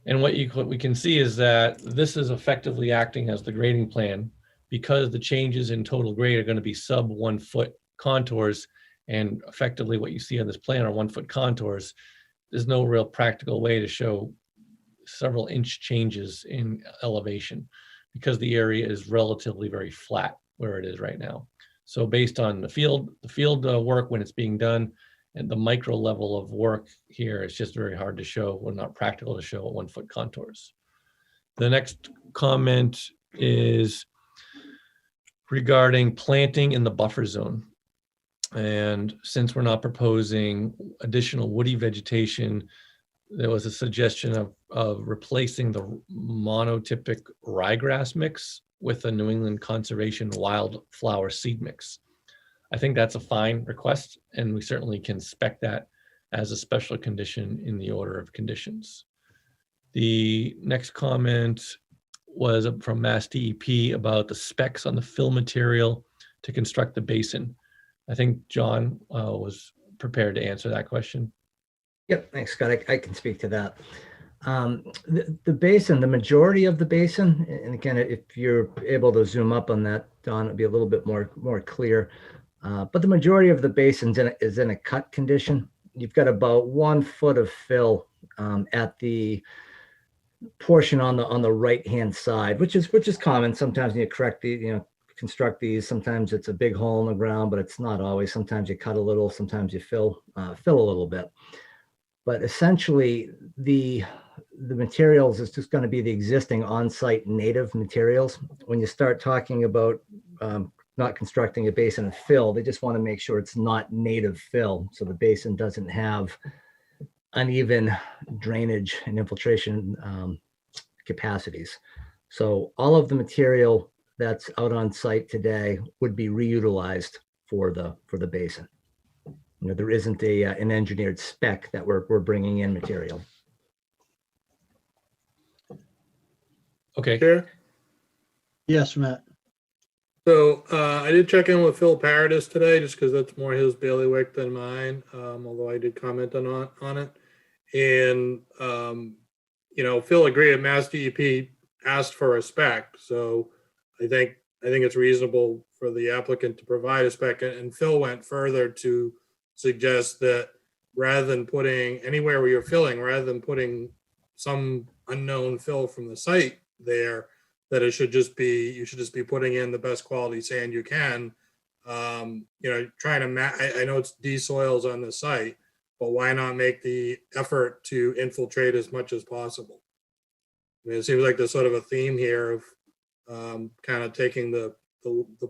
And what we can see is that this is effectively acting as the grading plan, because the changes in total grade are going to be sub 1 foot contours, and effectively what you see on this plan are 1 foot contours. There's no real practical way to show several inch changes in elevation, because the area is relatively very flat where it is right now. So based on the field work when it's being done, and the micro level of work here, it's just very hard to show, or not practical to show at 1 foot contours. The next comment is regarding planting in the buffer zone. And since we're not proposing additional woody vegetation, there was a suggestion of replacing the monotypic ryegrass mix with a New England Conservation wildflower seed mix. I think that's a fine request, and we certainly can spec that as a special condition in the order of conditions. The next comment was from Mass DEP about the specs on the fill material to construct the basin. I think John was prepared to answer that question. Yep, thanks, Scott. I can speak to that. The basin, the majority of the basin, and again, if you're able to zoom up on that, Don, it'll be a little bit more clear. But the majority of the basin is in a cut condition. You've got about 1 foot of fill at the portion on the right-hand side, which is common. Sometimes when you construct these, sometimes it's a big hole in the ground, but it's not always. Sometimes you cut a little, sometimes you fill a little bit. But essentially, the materials is just going to be the existing on-site native materials. When you start talking about not constructing a basin of fill, they just want to make sure it's not native fill, so the basin doesn't have uneven drainage and infiltration capacities. So all of the material that's out on site today would be reutilized for the basin. You know, there isn't an engineered spec that we're bringing in material. Okay. Chair? Yes, Matt. So I did check in with Phil Paradis today, just because that's more his bailiwick than mine, although I did comment on it. And, Phil agreed, Mass DEP asked for a spec. So I think it's reasonable for the applicant to provide a spec. And Phil went further to suggest that rather than putting anywhere where you're filling, rather than putting some unknown fill from the site there, that you should just be putting in the best quality sand you can. Trying to I know it's de-soils on the site, but why not make the effort to infiltrate as much as possible? I mean, it seems like there's sort of a theme here of kind of taking the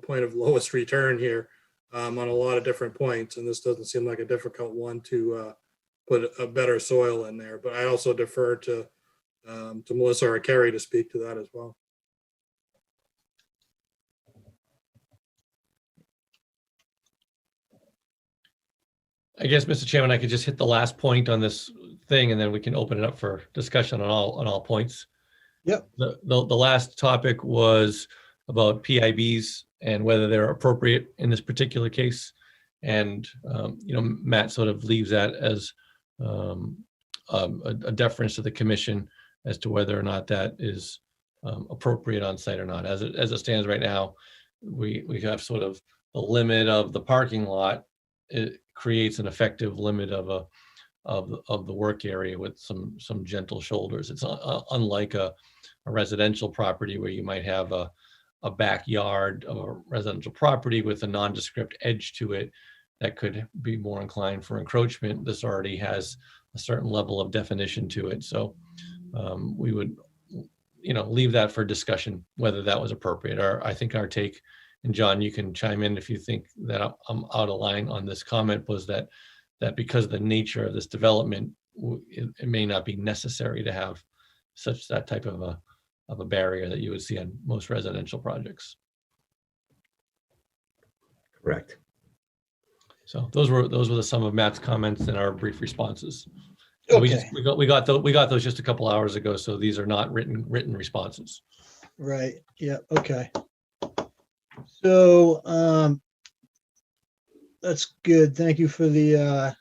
point of lowest return here on a lot of different points, and this doesn't seem like a difficult one to put a better soil in there. But I also defer to Melissa or Kerry to speak to that as well. I guess, Mr. Chairman, I could just hit the last point on this thing, and then we can open it up for discussion on all points. Yep. The last topic was about PIBs and whether they're appropriate in this particular case. And, Matt sort of leaves that as a deference to the commission as to whether or not that is appropriate on site or not. As it stands right now, we have sort of the limit of the parking lot. It creates an effective limit of the work area with some gentle shoulders. It's unlike a residential property where you might have a backyard of a residential property with a nondescript edge to it that could be more inclined for encroachment. This already has a certain level of definition to it. So we would, leave that for discussion, whether that was appropriate. I think our take and John, you can chime in if you think that I'm out of line on this comment, was that because of the nature of this development, it may not be necessary to have that type of a barrier that you would see on most residential projects. Correct. So those were the sum of Matt's comments and our brief responses. Okay. We got those just a couple hours ago, so these are not written responses. Right. Yeah. Okay. So that's good. Thank you for the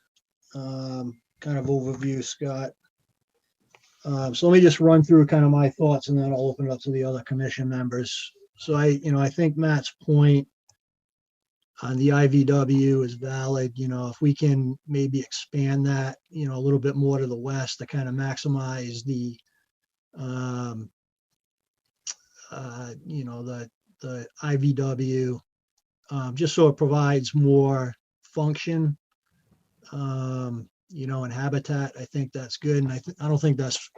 kind of overview, Scott. So let me just run through kind of my thoughts, and then I'll open it up to the other commission members. So I think Matt's point on the IVW is valid. If we can maybe expand that, a little bit more to the west to kind of maximize the, the IVW, just so it provides more function, and habitat. I think that's good. And I don't think that's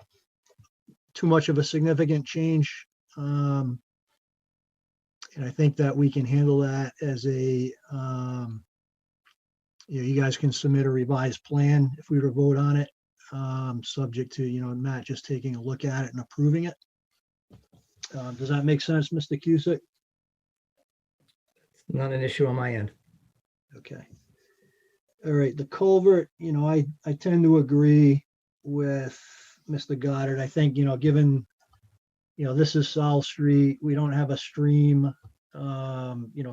too much of a significant change. And I think that we can handle that as a, you guys can submit a revised plan if we were to vote on it, subject to, Matt just taking a look at it and approving it. Does that make sense, Mr. Cusick? Not an issue on my end. Okay. All right, the culvert, I tend to agree with Mr. Goddard. I think, given, this is South Street, we don't have a stream,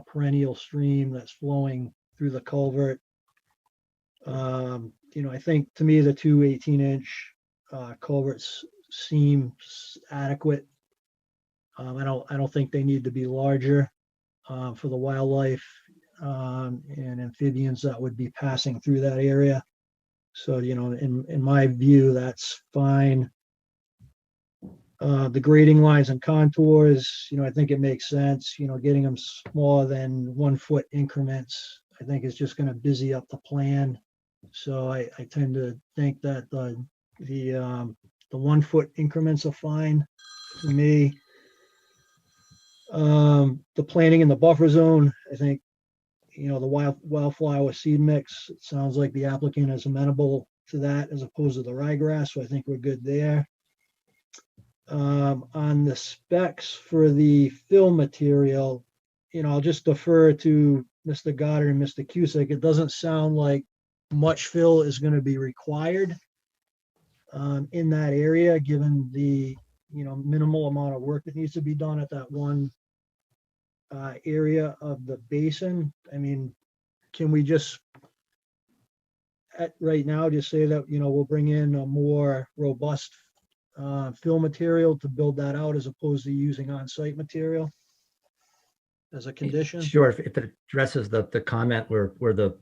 perennial stream that's flowing through the culvert. I think to me, the two 18-inch culverts seem adequate. I don't think they need to be larger for the wildlife and amphibians that would be passing through that area. So, in my view, that's fine. The grading lines and contours, I think it makes sense, getting them smaller than 1 foot increments, I think is just going to busy up the plan. So I tend to think that the 1 foot increments are fine for me. The planting in the buffer zone, I think, the wildflower seed mix, it sounds like the applicant is amenable to that as opposed to the ryegrass, so I think we're good there. On the specs for the fill material, I'll just defer to Mr. Goddard and Mr. Cusick. It doesn't sound like much fill is going to be required in that area, given the, minimal amount of work that needs to be done at that one area of the basin. I mean, can we just right now just say that, we'll bring in a more robust fill material to build that out as opposed to using on-site material as a condition? Sure. If it addresses the comment where the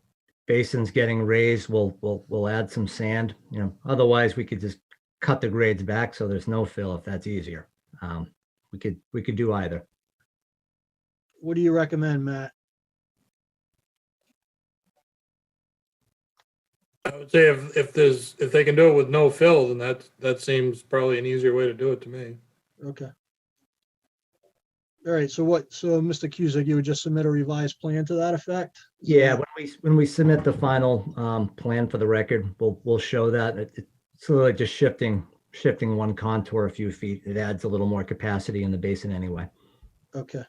basin's getting raised, we'll add some sand. Otherwise we could just cut the grades back so there's no fill if that's easier. We could do either. What do you recommend, Matt? I would say if they can do it with no fill, then that seems probably an easier way to do it to me. Okay. All right, so Mr. Cusick, you would just submit a revised plan to that effect? Yeah, when we submit the final plan for the record, we'll show that. It's really just shifting one contour a few feet. It adds a little more capacity in the basin anyway. Okay.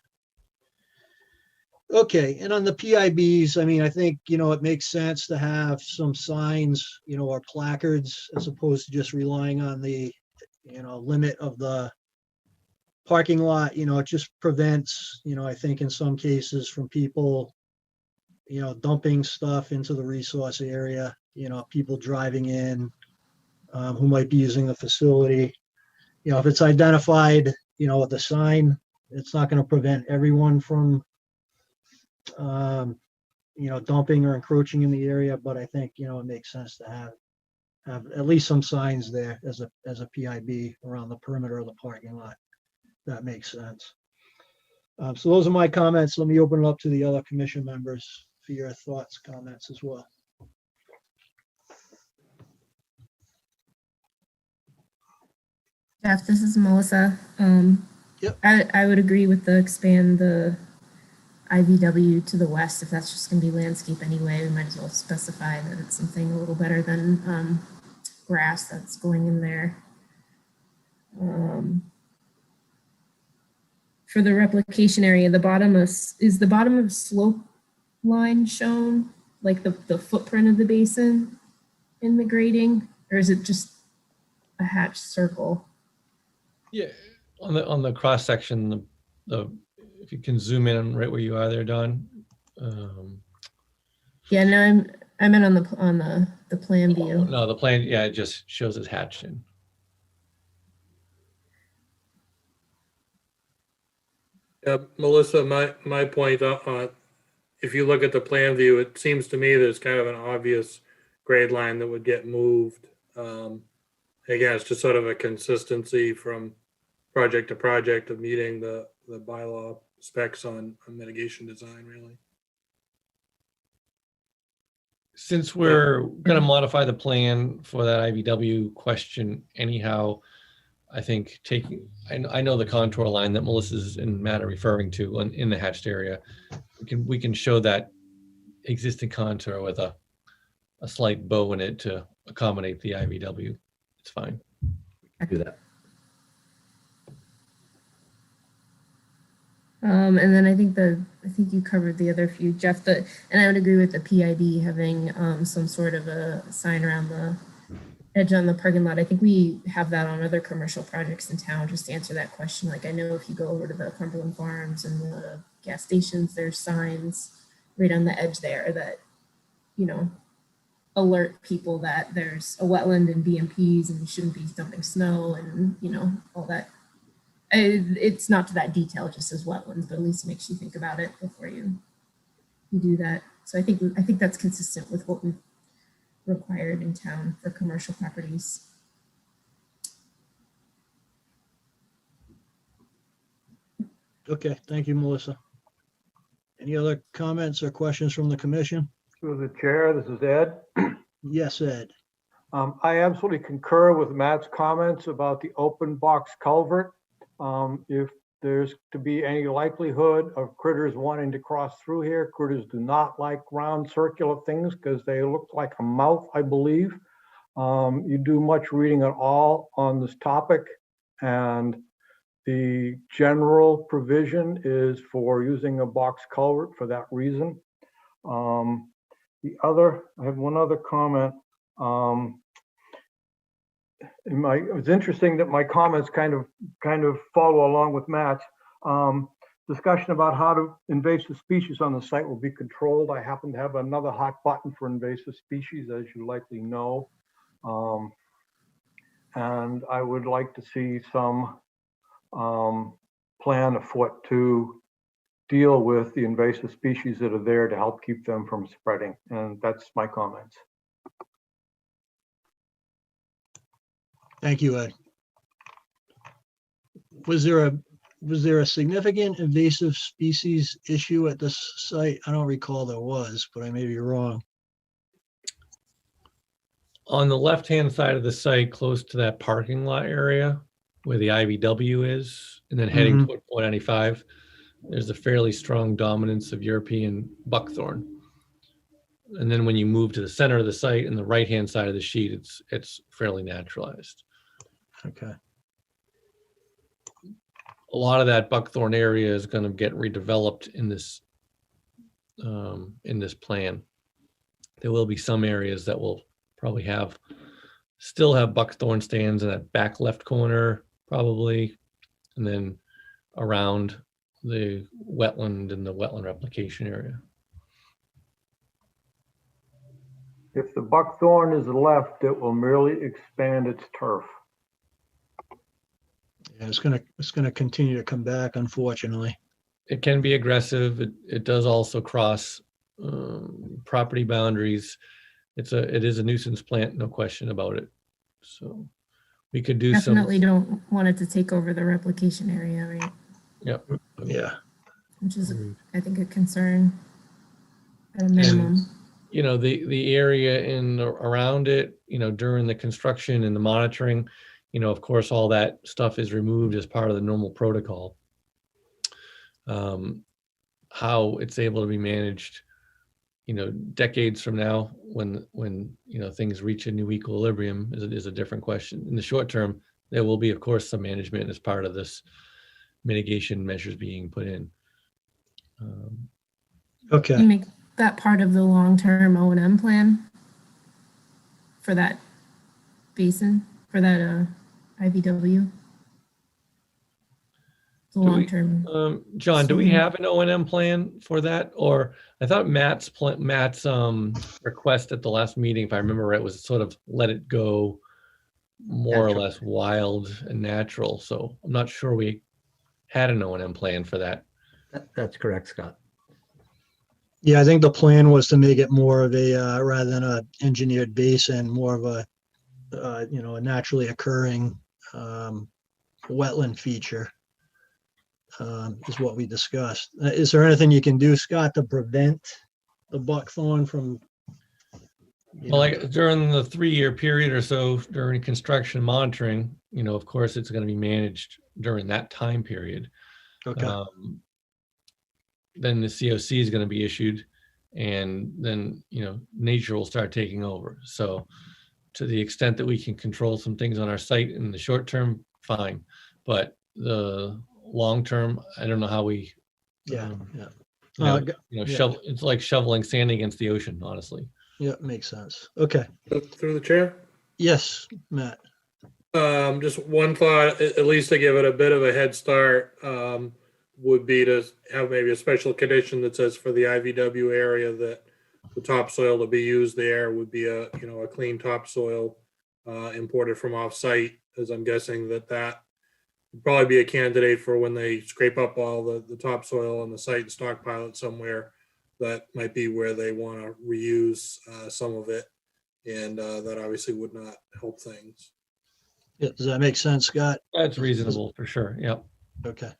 Okay, and on the PIBs, I mean, I think, it makes sense to have some signs, or placards as opposed to just relying on the, limit of the parking lot. It just prevents, I think in some cases from people, dumping stuff into the resource area, people driving in who might be using the facility. If it's identified, with a sign, it's not going to prevent everyone from dumping or encroaching in the area, but I think, it makes sense to have at least some signs there as a PIB around the perimeter of the parking lot. That makes sense. So those are my comments. Let me open it up to the other commission members for your thoughts, comments as well. Jeff, this is Melissa. Yep. I would agree with the expand the IVW to the west, if that's just gonna be landscape anyway, we might as well specify that it's something a little better than grass that's going in there. For the replication area, the bottom is the bottom of slope line shown, like the footprint of the basin in the grading, or is it just a hatched circle? Yeah, on the cross section, the if you can zoom in right where you are there, Don. Yeah, no, I meant on the plan view. No, the plan, yeah, it just shows it's hatched in. Yeah, Melissa, my point on, if you look at the plan view, it seems to me there's kind of an obvious grade line that would get moved. Again, it's just sort of a consistency from project to project of meeting the bylaw specs on mitigation design, really. Since we're going to modify the plan for that IVW question anyhow, I think I know the contour line that Melissa's and Matt are referring to in the hatched area. We can show that existing contour with a slight bow in it to accommodate the IVW. It's fine. Do that. And then I think you covered the other few, Jeff. And I would agree with the PID having some sort of a sign around the edge on the parking lot. I think we have that on other commercial projects in town. Just to answer that question, like I know if you go over to the Cumberland Farms and the gas stations, there's signs right on the edge there that, you know, alert people that there's a wetland and BMPs and you shouldn't be dumping snow and, you know, all that. It's not to that detail, just as wetlands, but at least makes you think about it before you do that. So I think that's consistent with what we've required in town for commercial properties. Okay, thank you, Melissa. Any other comments or questions from the commission? Through the chair, this is Ed. Yes, Ed. I absolutely concur with Matt's comments about the open box culvert. If there's to be any likelihood of critters wanting to cross through here, critters do not like round circular things because they look like a mouth, I believe. You do much reading at all on this topic, and the general provision is for using a box culvert for that reason. I have one other comment. It's interesting that my comments kind of follow along with Matt's discussion about how to invasive species on the site will be controlled. I happen to have another hot button for invasive species, as you likely know. And I would like to see some plan afoot to deal with the invasive species that are there to help keep them from spreading. And that's my comments. Thank you, Ed. Was there a significant invasive species issue at this site? I don't recall there was, but I may be wrong. On the left-hand side of the site, close to that parking lot area where the IVW is, and then heading toward 495, there's a fairly strong dominance of European buckthorn. And then when you move to the center of the site and the right-hand side of the sheet, it's fairly naturalized. Okay. A lot of that buckthorn area is going to get redeveloped in this plan. There will be some areas that will probably still have buckthorn stands in that back left corner, probably, and then around the wetland and the wetland replication area. If the buckthorn is left, it will merely expand its turf. Yeah, it's gonna continue to come back, unfortunately. It can be aggressive. It does also cross property boundaries. It is a nuisance plant, no question about it. So we could do Definitely don't want it to take over the replication area, right? Yep. Yeah. Which is, I think, a concern at a minimum. And, you know, the area in around it, you know, during the construction and the monitoring, you know, of course, all that stuff is removed as part of the normal protocol. how it's able to be managed, decades from now when, things reach a new equilibrium is a different question. In the short term, there will be, of course, some management as part of this mitigation measures being put in. Okay. You make that part of the long-term O&M plan for that basin, for that IVW? The Do we- long-term. John, do we storm. have an O&M plan for that? Or I thought Matt's request at the last meeting, if I remember right, was sort of let it go more or less wild and natural. So I'm not sure we had an O&M plan for that. That's correct, Scott. Yeah, I think the plan was to make it more of a, rather than a engineered basin, more of a, a naturally occurring wetland feature, is what we discussed. Is there anything you can do, Scott, to prevent the buckthorn from? Well, like during the 3-year period or so during construction monitoring, of course, it's going to be managed during that time period. Okay. Then the COC is going to be issued, and then, nature will start taking over. So to the extent that we can control some things on our site in the short term, fine. But the long term, I don't know how we, Yeah. shovel, it's like shoveling sand against the ocean, honestly. Yeah, makes sense. Okay. Through the chair? Yes, Matt. Just one thought, at least to give it a bit of a head start, would be to have maybe a special condition that says for the IVW area that the topsoil to be used there would be a clean topsoil imported from off-site, as I'm guessing that would probably be a candidate for when they scrape up all the topsoil on the site and stockpile it somewhere. That might be where they want to reuse some of it, and that obviously would not help things. Yeah, does that make sense, Scott? That's reasonable for sure. Yep. Okay.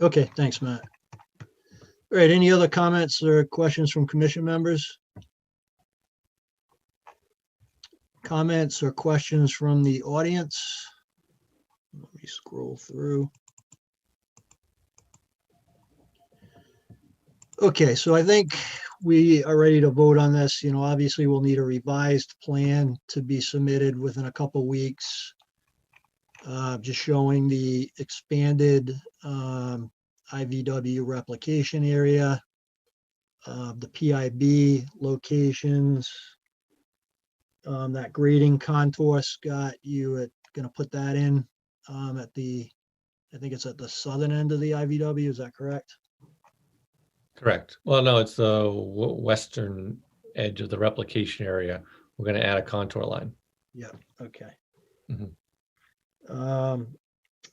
Okay, thanks, Matt. All right, any other comments or questions from commission members? Comments or questions from the audience? Let me scroll through. Okay, so I think we are ready to vote on this. Obviously we'll need a revised plan to be submitted within a couple weeks. Just showing the expanded IVW replication area, the PIB locations, that grading contour, Scott, you are going to put that in at I think it's at the southern end of the IVW, is that correct? Correct. Well, no, it's the western edge of the replication area. We're going to add a contour line. Yeah, okay. Mhm.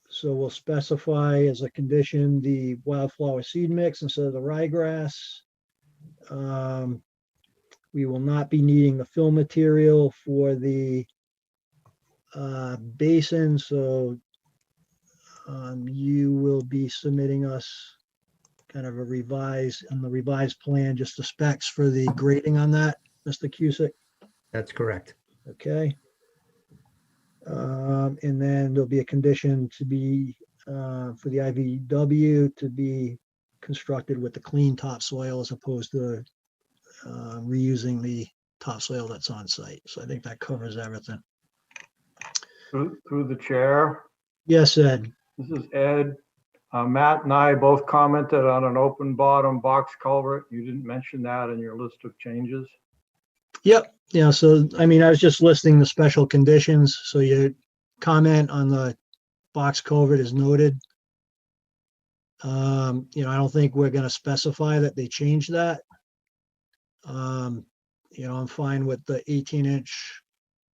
So we'll specify as a condition the wildflower seed mix instead of the ryegrass. We will not be needing the fill material for the basin, so you will be submitting us kind of a revised plan, just the specs for the grading on that, Mr. Cusick. That's correct. Okay. And then there'll be a condition to be for the IVW to be constructed with the clean topsoil as opposed to reusing the topsoil that's on site. So I think that covers everything. Through the chair, Yes, Ed. this is Ed. Matt and I both commented on an open bottom box culvert. You didn't mention that in your list of changes. Yep. Yeah. So, I mean, I was just listing the special conditions. So your comment on the box culvert is noted. I don't think we're going to specify that they change that. I'm fine with the 18-inch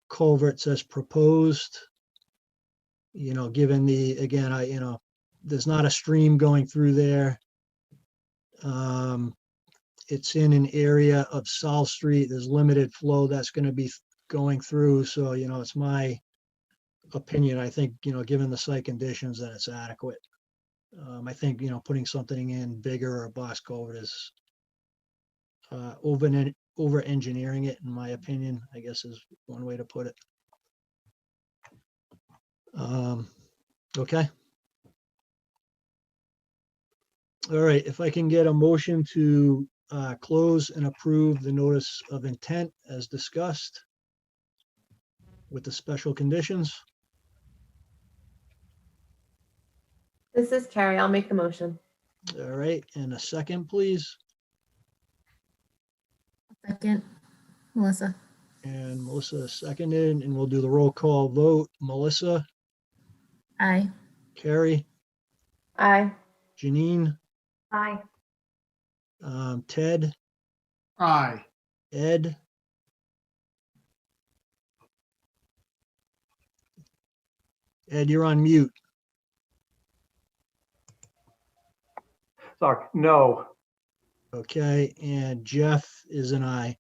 culverts as proposed. Given again, there's not a stream going through there. It's in an area of South Street. There's limited flow that's going to be going through. So, it's my opinion. I think, given the site conditions, that it's adequate. I think, putting something in bigger or a box culvert is over engineering it, in my opinion, I guess is one way to put it. Okay. All right, if I can get a motion to close and approve the notice of intent as discussed with the special conditions. This is Carrie. I'll make the motion. All right, and a second, please. Second, Melissa. And Melissa seconded, and we'll do the roll call vote. Melissa, Aye. Carrie, Aye. Janine, Aye. Ted, Aye. Ed, Ed, you're on mute. Sorry, no. Okay, and Jeff is an aye.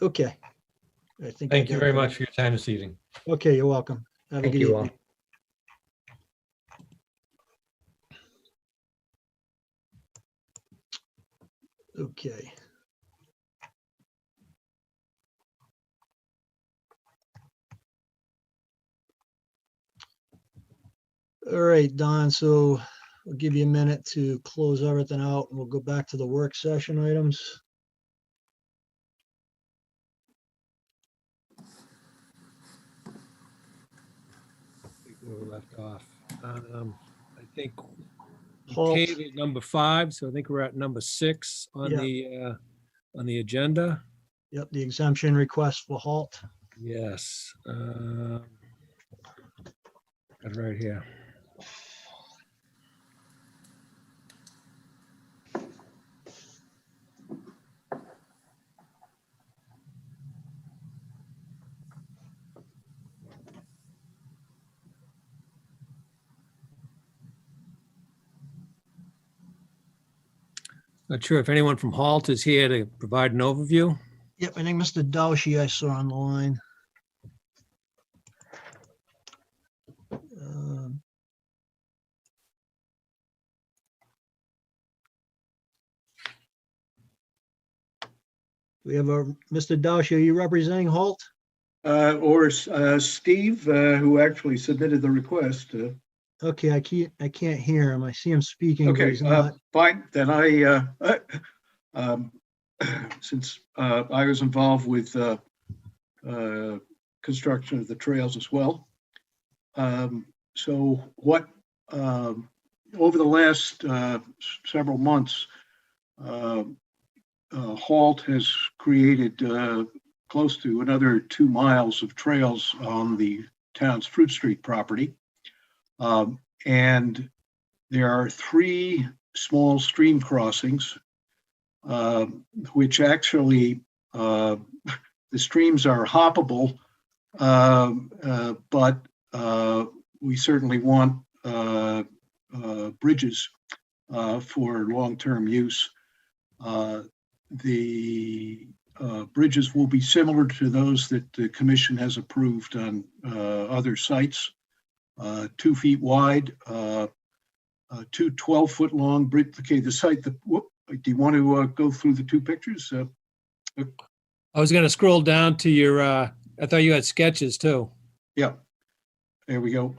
Okay. I think. I Thank you got very that. much for your time this evening. Okay, you're welcome. Have a Thank good you all. evening. Okay. All right, Don, so we'll give you a minute to close everything out and we'll go back to the work session items. Where we left off. I think we Halt. tabled number 5, so I think we're at number 6 on the agenda. Yep, the exemption request for halt. Yes. Got it right here. Not sure if anyone from Halt is here to provide an overview. Yep, I think Mr. Daushi I saw on the line. We have a Mr. Daushi, are you representing Halt? Steve, who actually submitted the request. Okay, I can't hear him. I see him speaking, but Okay, he's not. fine. Then since I was involved with construction of the trails as well. So what over the last several months, Halt has created close to another 2 miles of trails on the town's Fruit Street property. And there are 3 small stream crossings, which actually, the streams are hoppable, but we certainly want bridges for long-term use. The bridges will be similar to those that the commission has approved on other sites. 2 feet wide, 2 12-foot long bridge. Okay, the site, do you want to go through the 2 pictures? I was going to scroll down to your, I thought you had sketches too. Yeah, there we go.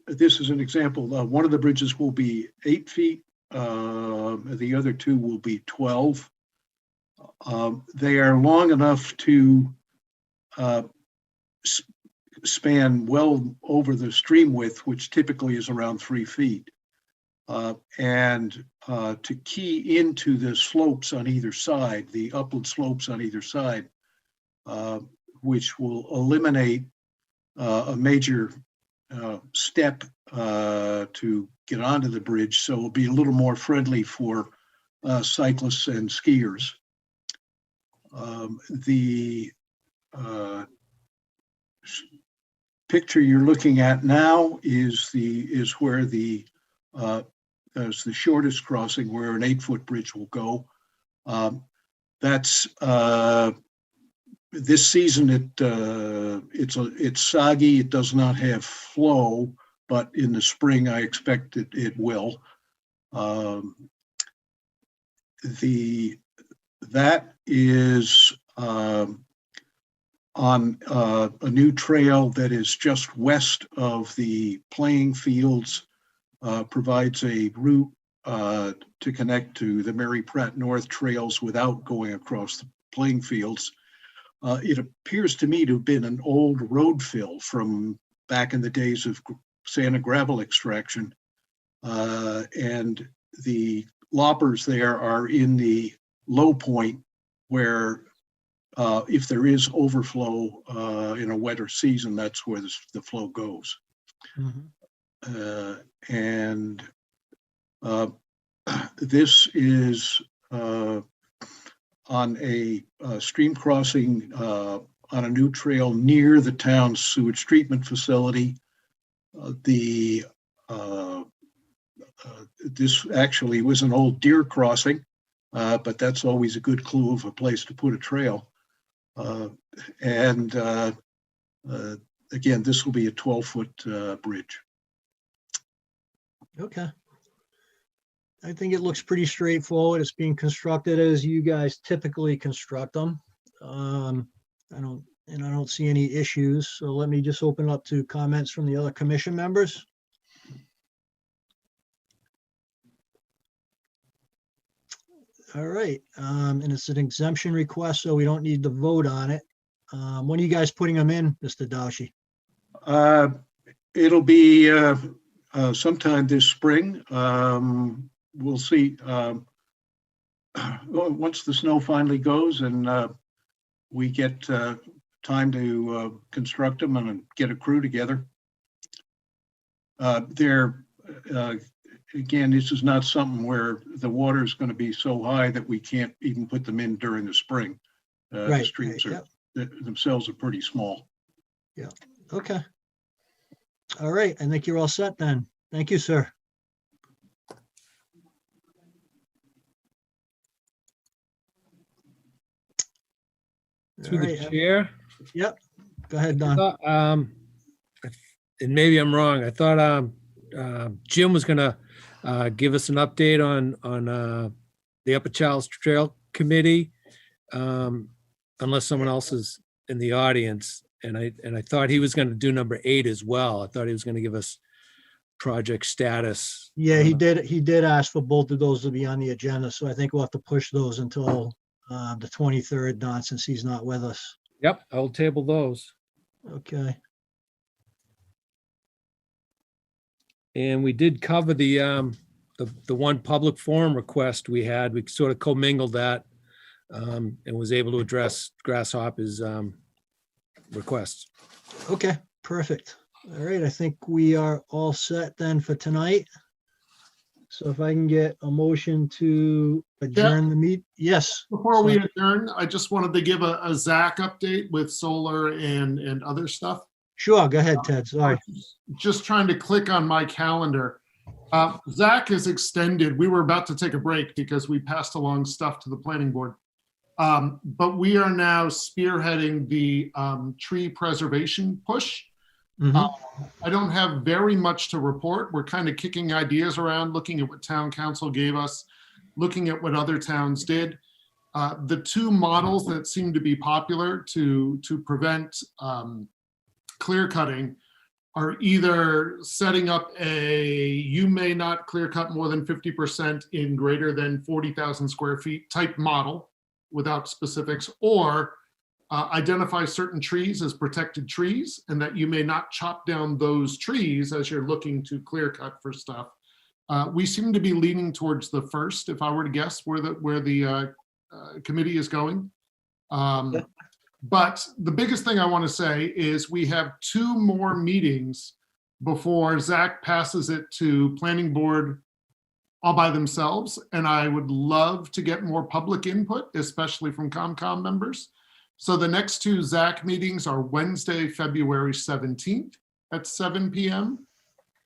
This is an example. One of the bridges will be 8 feet. The other 2 will be 12. They are long enough to span well over the stream width, which typically is around 3 feet. And to key into the slopes on either side, the upland slopes on either side, which will eliminate a major step to get onto the bridge. So it'll be a little more friendly for cyclists and skiers. The picture you're looking at now is where the shortest crossing, where an 8-foot bridge will go. That's this season. It's soggy. It does not have flow, but in the spring I expect it will. That is on a new trail that is just west of the playing fields, provides a route to connect to the Mary Pratt North trails without going across the playing fields. It appears to me to have been an old road fill from back in the days of Santa gravel extraction. And the loppers there are in the low point where if there is overflow in a wetter season, that's where the flow goes. And this is on a stream crossing on a new trail near the town's sewage treatment facility. This actually was an old deer crossing, but that's always a good clue of a place to put a trail. And again, this will be a 12-foot bridge. Okay. I think it looks pretty straightforward. It's being constructed as you guys typically construct them. I don't see any issues. So let me just open up to comments from the other commission members. All right, and it's an exemption request, so we don't need to vote on it. When are you guys putting them in, Mr. Daushi? It'll be sometime this spring. We'll see. Once the snow finally goes and we get time to construct them and get a crew together. Again, this is not something where the water is going to be so high that we can't even put them in during the spring. Right, the streams right, themselves are pretty small. Yeah. Okay. All right. I think you're all set then. Thank you, sir. Through All the right, chair. Yep. Go ahead, Don. And maybe I'm wrong. I thought Jim was gonna give us an update on the Upper Charles Trail Committee, unless someone else is in the audience. And I thought he was gonna do number 8 as well. I thought he was gonna give us project status. Yeah, he did. He did ask for both of those to be on the agenda, so I think we'll have to push those until the 23rd, Don, since he's not with us. Yep, I'll table those. Okay. And we did cover the one public forum request we had. We sort of commingled that and was able to address Grasshopper's requests. Okay, perfect. All right, I think we are all set then for tonight. So if I can get a motion to adjourn the meet. Yes. Before we adjourn, I just wanted to give a Zach update with solar and other stuff. Sure, go ahead, Ted. Sorry. Just trying to click on my calendar. Zach has extended. We were about to take a break because we passed along stuff to the planning board. But we are now spearheading the tree preservation push. I don't have very much to report. We're kind of kicking ideas around, looking at what town council gave us, looking at what other towns did. The two models that seem to be popular to prevent clear cutting are either setting up you may not clear cut more than 50% in greater than 40,000 square feet type model without specifics, or identify certain trees as protected trees and that you may not chop down those trees as you're looking to clear cut for stuff. We seem to be leaning towards the first, if I were to guess where the committee is going. But the biggest thing I want to say is we have 2 more meetings before Zach passes it to planning board all by themselves. And I would love to get more public input, especially from COMCOM members. So the next 2 Zach meetings are Wednesday, February 17th at 7 p.m.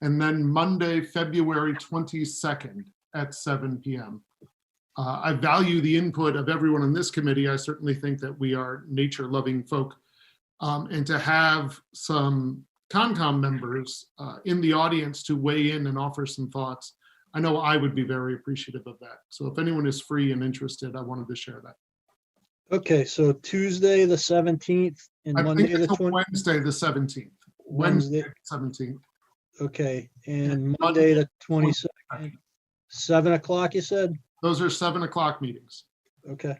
and then Monday, February 22nd at 7 p.m. I value the input of everyone on this committee. I certainly think that we are nature-loving folk. And to have some COMCOM members in the audience to weigh in and offer some thoughts, I know I would be very appreciative of that. So if anyone is free and interested, I wanted to share that. Okay, so Tuesday, the 17th and I Monday, think the it's a 20th. Wednesday, the 17th. Wednesday, Wednesday, 17th. okay, and Monday, the 22nd, 7 o'clock, you said? Those are 7 o'clock meetings. Okay.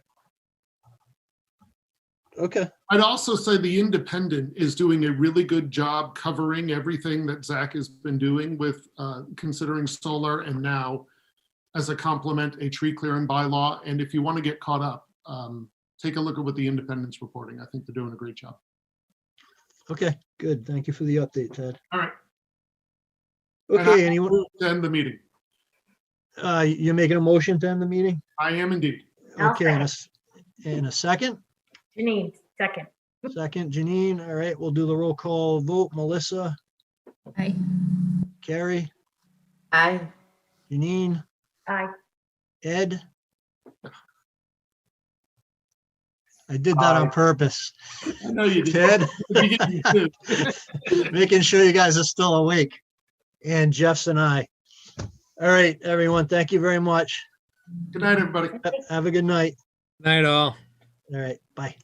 Okay, I'd also say the Independent is doing a really good job covering everything that Zach has been doing with considering solar and now as a complement, a tree clearing bylaw. And if you want to get caught up, take a look at what the Independent's reporting. I think they're doing a great job. okay, good. Thank you for the update, Ted. All right. And I Okay, anyone, move to end the meeting. you're making a motion to end the meeting? I am indeed. I'll Okay, in a second? Janine, second. Second, Janine. All right, we'll do the roll call vote. Melissa, Aye. Carrie, Aye. Janine, Aye. Ed. I did that on purpose. I know you did. Ted, Beginning too. making sure you guys are still awake. And Jeff's and I. All right, everyone, thank you very much. Good night, everybody. Have a good night. Night all. All right, bye.